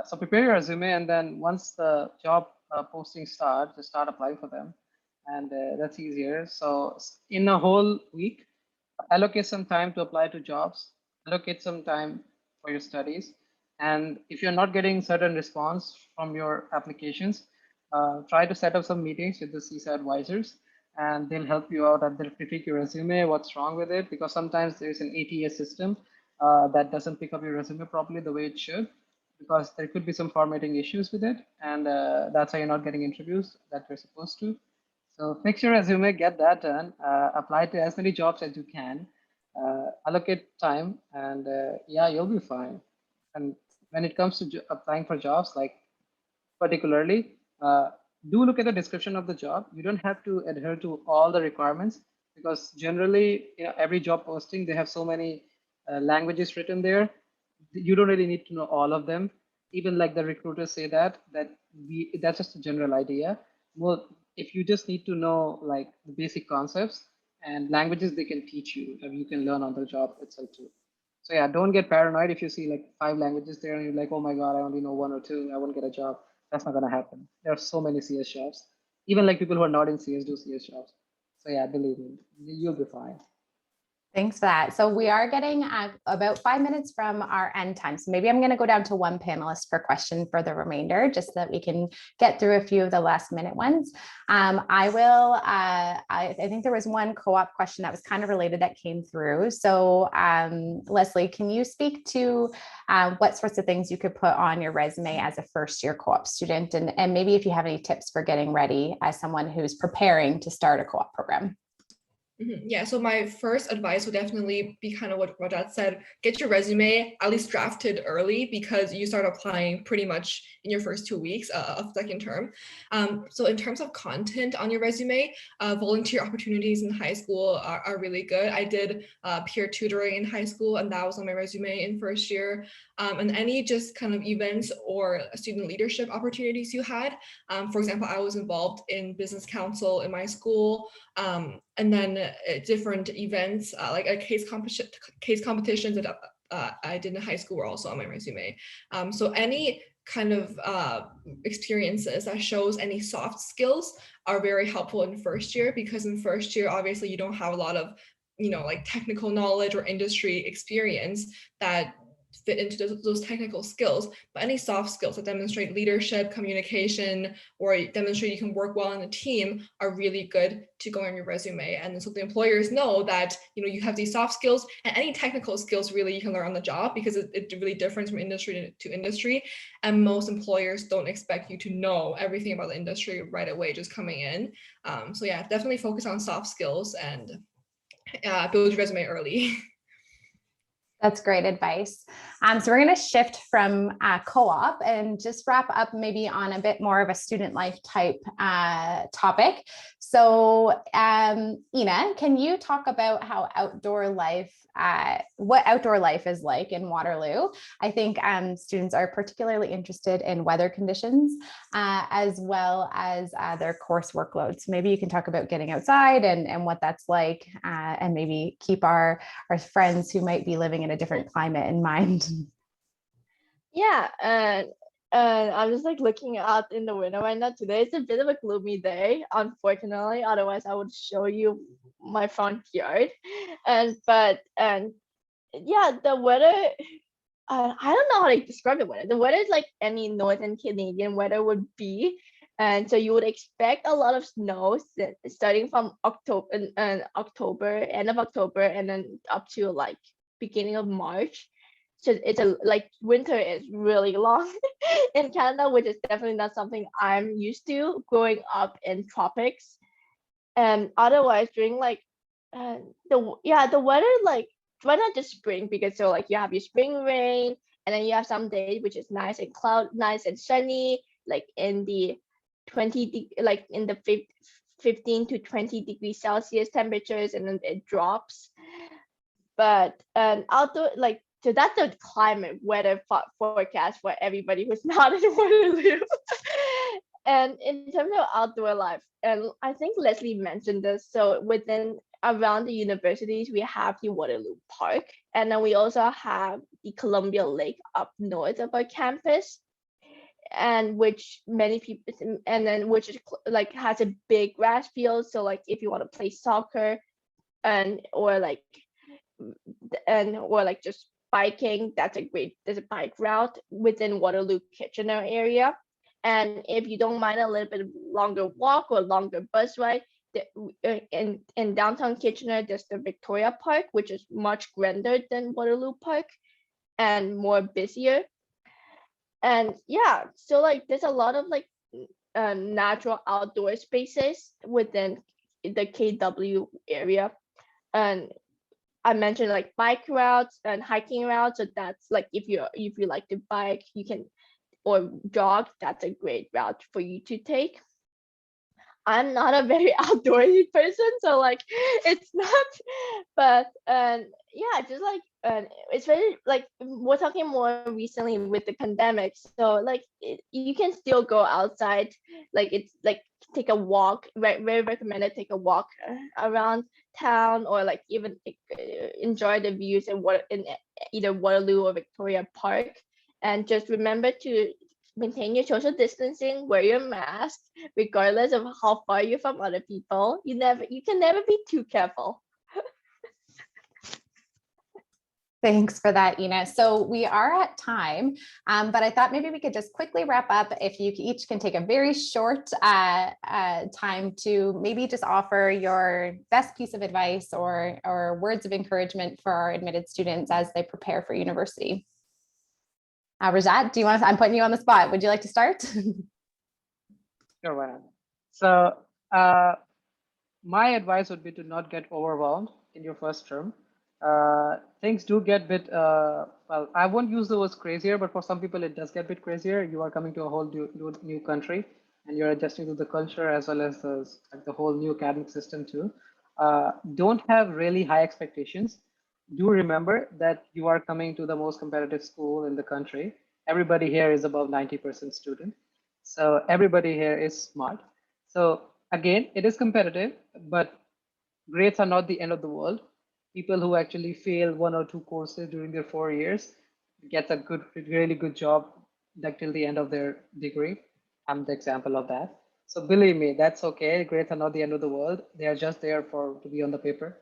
So prepare your resume, and then once the job postings start, just start applying for them, and that's easier. So in a whole week, allocate some time to apply to jobs, allocate some time for your studies, and if you're not getting certain response from your applications, try to set up some meetings with the CISA advisors, and they'll help you out and they'll critique your resume, what's wrong with it, because sometimes there's an ATS system that doesn't pick up your resume properly the way it should, because there could be some formatting issues with it, and that's why you're not getting interviews that you're supposed to. So fix your resume, get that done, apply to as many jobs as you can, allocate time, and yeah, you'll be fine. And when it comes to applying for jobs, like particularly, do look at the description of the job. You don't have to adhere to all the requirements, because generally, every job posting, they have so many languages written there. You don't really need to know all of them. Even like the recruiters say that's just a general idea. Well, if you just need to know like the basic concepts and languages, they can teach you, and you can learn on the job itself too. So yeah, don't get paranoid if you see like 5 languages there and you're like, oh my God, I only know 1 or 2, I won't get a job. That's not gonna happen. There are so many CS jobs. Even like people who are not in CS do CS jobs. So yeah, believe me, you'll be fine. Thanks for that. So we are getting about 5 minutes from our end time. So maybe I'm going to go down to one panelist per question for the remainder, just so that we can get through a few of the last minute ones. I think there was one co-op question that was kind of related that came through. So Leslie, can you speak to what sorts of things you could put on your resume as a first year co-op student? And maybe if you have any tips for getting ready as someone who's preparing to start a co-op program. Yeah, so my first advice would definitely be kind of what Rajat said. Get your resume at least drafted early, because you start applying pretty much in your first 2 weeks of second term. So in terms of content on your resume, volunteer opportunities in high school are really good. I did peer tutoring in high school, and that was on my resume in first year. And any just kind of events or student leadership opportunities you had. For example, I was involved in business council in my school. And then different events like a case competitions that I did in high school were also on my resume. So any kind of experiences that shows any soft skills are very helpful in first year, because in first year, obviously you don't have a lot of, like technical knowledge or industry experience that fit into those technical skills, but any soft skills that demonstrate leadership, communication, or demonstrate you can work well in a team are really good to go on your resume. And so the employers know that you have these soft skills, and any technical skills really you can learn on the job, because it really differs from industry to industry. And most employers don't expect you to know everything about the industry right away just coming in. So yeah, definitely focus on soft skills and build your resume early. That's great advice. So we're going to shift from co-op and just wrap up maybe on a bit more of a student life type topic. So Ina, can you talk about how what outdoor life is like in Waterloo? I think students are particularly interested in weather conditions as well as their course workloads. So maybe you can talk about getting outside and what that's like, and maybe keep our friends who might be living in a different climate in mind. Yeah, and I'm just like looking out in the window right now. Today is a bit of a gloomy day, unfortunately. Otherwise, I would show you my front yard. But yeah, the weather. I don't know how to describe the weather. The weather is like any Northern Canadian weather would be, and so you would expect a lot of snow starting from October, end of October, and then up to like beginning of March. So it's like winter is really long in Canada, which is definitely not something I'm used to growing up in tropics. And otherwise, during like the weather, like why not just spring, because so like you have your spring rain, and then you have some days which is nice and sunny, like in the 15 to 20 degrees Celsius temperatures, and then it drops. But outdoor, like, so that's the climate weather forecast for everybody who's not in Waterloo. And in terms of outdoor life, and I think Leslie mentioned this, so around the universities, we have the Waterloo Park, and then we also have the Columbia Lake up north of our campus, and which many people, and then which is like has a big grass field. So like if you want to play soccer, or just biking, there's a bike route within Waterloo Kitchener area. And if you don't mind a little bit longer walk or longer bus ride, in downtown Kitchener, there's the Victoria Park, which is much grander than Waterloo Park and more busier. And yeah, so like there's a lot of like natural outdoor spaces within the KW area. And I mentioned like bike routes and hiking routes. So that's like if you like to bike, you can, or jog, that's a great route for you to take. I'm not a very outdoorsy person, so like it's not, but yeah, just like it's very like we're talking more recently with the pandemic, so like you can still go outside, like it's like take a walk, very recommended, take a walk around town, or like even enjoy the views in either Waterloo or Victoria Park, and just remember to maintain your social distancing, wear your mask, regardless of how far you're from other people. You can never be too careful. Thanks for that, Ina. So we are at time, but I thought maybe we could just quickly wrap up. If you each can take a very short time to maybe just offer your best piece of advice or words of encouragement for our admitted students as they prepare for university. Rajat, do you want to, I'm putting you on the spot. Would you like to start? Sure, why not? So my advice would be to not get overwhelmed in your first term. Things do get a bit, well, I won't use the words crazier, but for some people it does get a bit crazier. You are coming to a whole new country and you're adjusting to the culture as well as the whole new academic system too. Don't have really high expectations. Do remember that you are coming to the most competitive school in the country. Everybody here is above 90% student. So everybody here is smart. So again, it is competitive, but grades are not the end of the world. People who actually fail 1 or 2 courses during their 4 years get a really good job like till the end of their degree. I'm the example of that. So believe me, that's okay. Grades are not the end of the world. They are just there to be on the paper,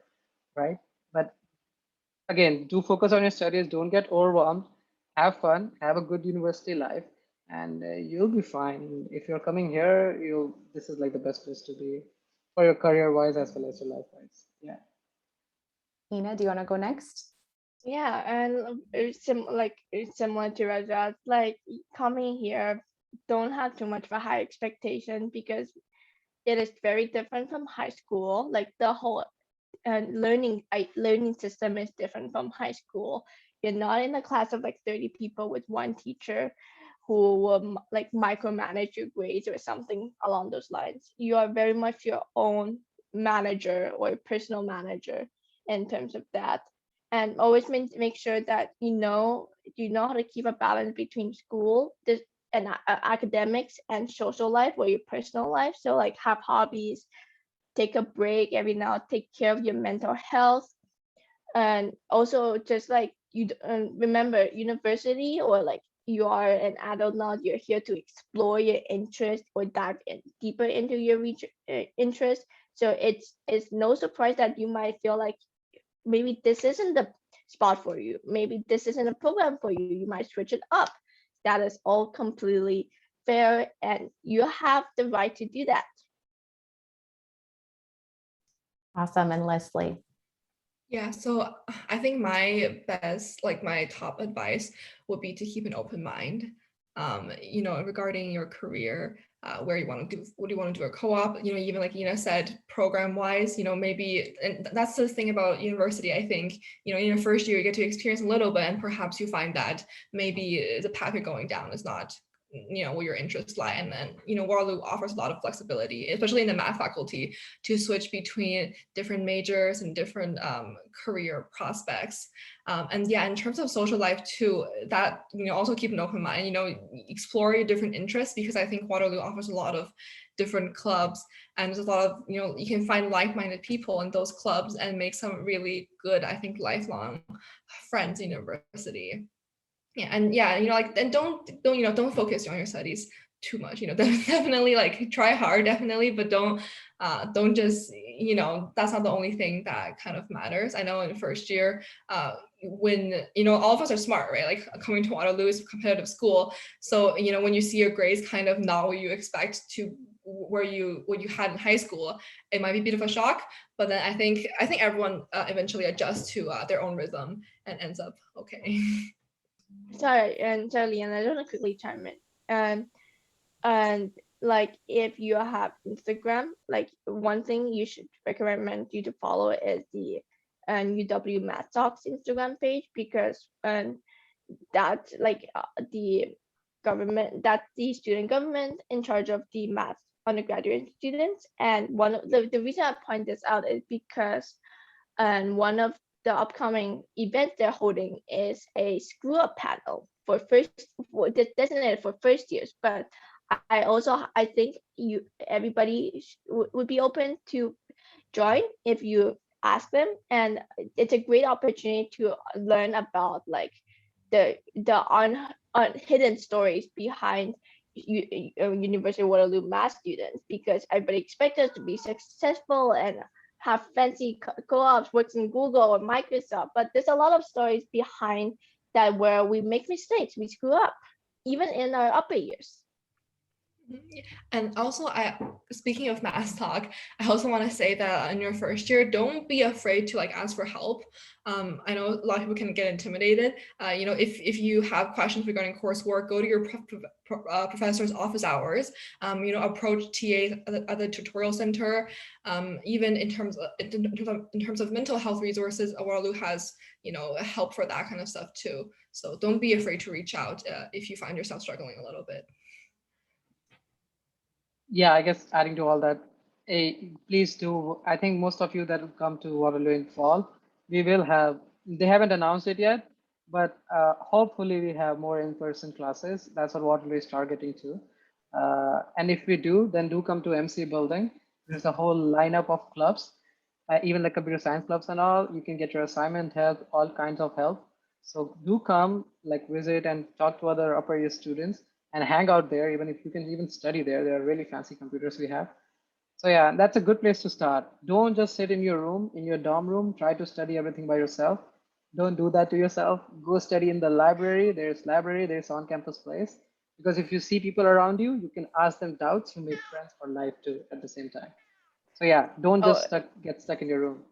right? But again, do focus on your studies. Don't get overwhelmed. Have fun. Have a good university life, and you'll be fine. If you're coming here, this is like the best place to be for your career wise as well as your life wise. Yeah. Ina, do you want to go next? Yeah, and it's similar to Rajat, like coming here, don't have too much of a high expectation because it is very different from high school. Like the whole learning system is different from high school. You're not in a class of like 30 people with one teacher who will like micromanage your grades or something along those lines. You are very much your own manager or personal manager in terms of that. And always make sure that you know how to keep a balance between school and academics and social life or your personal life. So like have hobbies, take a break every now, take care of your mental health, and also just like remember, university, or like you are an adult now, you're here to explore your interest or dive deeper into your interest. So it's no surprise that you might feel like maybe this isn't the spot for you, maybe this isn't a program for you, you might switch it up. That is all completely fair, and you have the right to do that. Awesome. And Leslie? Yeah, so I think my best, like my top advice would be to keep an open mind, regarding your career, where you want to do, what do you want to do a co-op, even like Ina said, program wise, maybe, and that's the thing about university, I think, in your first year, you get to experience a little bit and perhaps you find that maybe the path you're going down is not where your interests lie. And then, Waterloo offers a lot of flexibility, especially in the math faculty, to switch between different majors and different career prospects. And yeah, in terms of social life too, that, also keep an open mind, explore your different interests, because I think Waterloo offers a lot of different clubs, and there's a lot of, you can find like-minded people in those clubs and make some really good, I think, lifelong friends in university. Yeah, and yeah, like, and don't focus on your studies too much. Definitely like try hard, definitely, but don't just, that's not the only thing that kind of matters. I know in first year, when all of us are smart, right? Like coming to Waterloo is a competitive school, so when you see your grades kind of not what you expect to what you had in high school, it might be a bit of a shock. But then I think everyone eventually adjusts to their own rhythm and ends up okay. Sorry, and Leanne, I just want to quickly chime in. And like if you have Instagram, like one thing you should recommend you to follow is the UW Math Talks Instagram page, because that's like the student government in charge of the math undergraduate students. And one of the reason I point this out is because one of the upcoming events they're holding is a screw up panel for designated for first years. But I think everybody would be open to join if you ask them, and it's a great opportunity to learn about like the hidden stories behind University of Waterloo math students, because everybody expects us to be successful and have fancy co-ops, works in Google or Microsoft, but there's a lot of stories behind that where we make mistakes, we screw up, even in our upper years. And also, speaking of math talk, I also want to say that in your first year, don't be afraid to like ask for help. I know a lot of people can get intimidated. If you have questions regarding coursework, go to your professor's office hours. Approach TAs at the tutorial center. Even in terms of mental health resources, Waterloo has help for that kind of stuff too. So don't be afraid to reach out if you find yourself struggling a little bit. Yeah, I guess adding to all that, please do. I think most of you that will come to Waterloo in fall, we will have, they haven't announced it yet, but hopefully we have more in-person classes. That's what Waterloo is targeting to. And if we do, then do come to MC building. There's a whole lineup of clubs, even like computer science clubs and all. You can get your assignment help, all kinds of help. So do come, like visit and talk to other upper year students and hang out there. Even if you can even study there, there are really fancy computers we have. So yeah, that's a good place to start. Don't just sit in your room, in your dorm room, try to study everything by yourself. Don't do that to yourself. Go study in the library. There's on-campus place. Because if you see people around you, you can ask them doubts. You make friends for life too at the same time. So yeah, don't just get stuck in your room.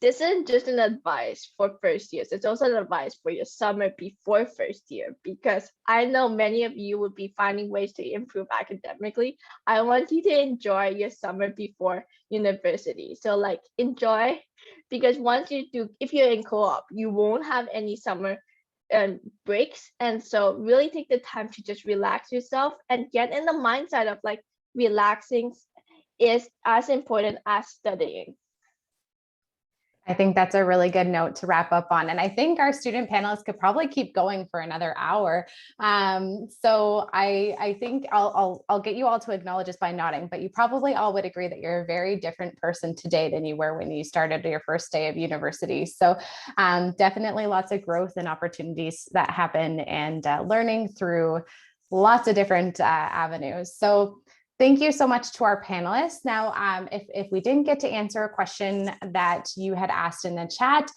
This isn't just an advice for first years, it's also an advice for your summer before first year, because I know many of you would be finding ways to improve academically. I want you to enjoy your summer before university. So like enjoy, because once you do, if you're in co-op, you won't have any summer breaks. And so really take the time to just relax yourself and get in the mindset of like relaxing is as important as studying. I think that's a really good note to wrap up on. And I think our student panelists could probably keep going for another hour. So I think I'll get you all to acknowledge this by nodding, but you probably all would agree that you're a very different person today than you were when you started your first day of university. So definitely lots of growth and opportunities that happen, and learning through lots of different avenues. So thank you so much to our panelists. Now, if we didn't get to answer a question that you had asked in the chat,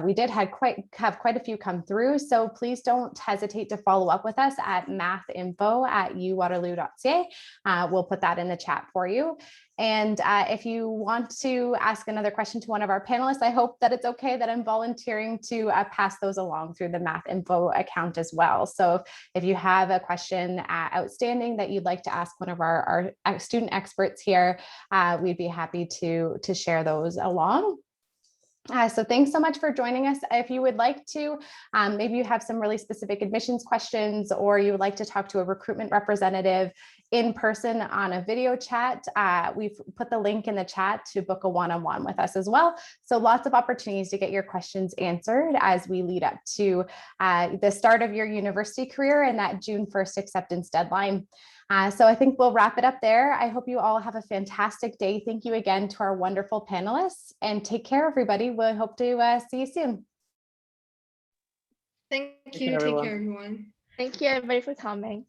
we did have quite a few come through. So please don't hesitate to follow up with us at mathinfo@uwaterloo.ca. We'll put that in the chat for you. And if you want to ask another question to one of our panelists, I hope that it's okay that I'm volunteering to pass those along through the Math Info account as well. So if you have a question outstanding that you'd like to ask one of our student experts here, we'd be happy to share those along. So thanks so much for joining us. If you would like to, maybe you have some really specific admissions questions, or you would like to talk to a recruitment representative in person on a video chat, we've put the link in the chat to book a one-on-one with us as well. So lots of opportunities to get your questions answered as we lead up to the start of your university career and that June 1st acceptance deadline. So I think we'll wrap it up there. I hope you all have a fantastic day. Thank you again to our wonderful panelists, and take care, everybody. We hope to see you soon. Thank you. Take care, everyone. Thank you, everybody, for coming.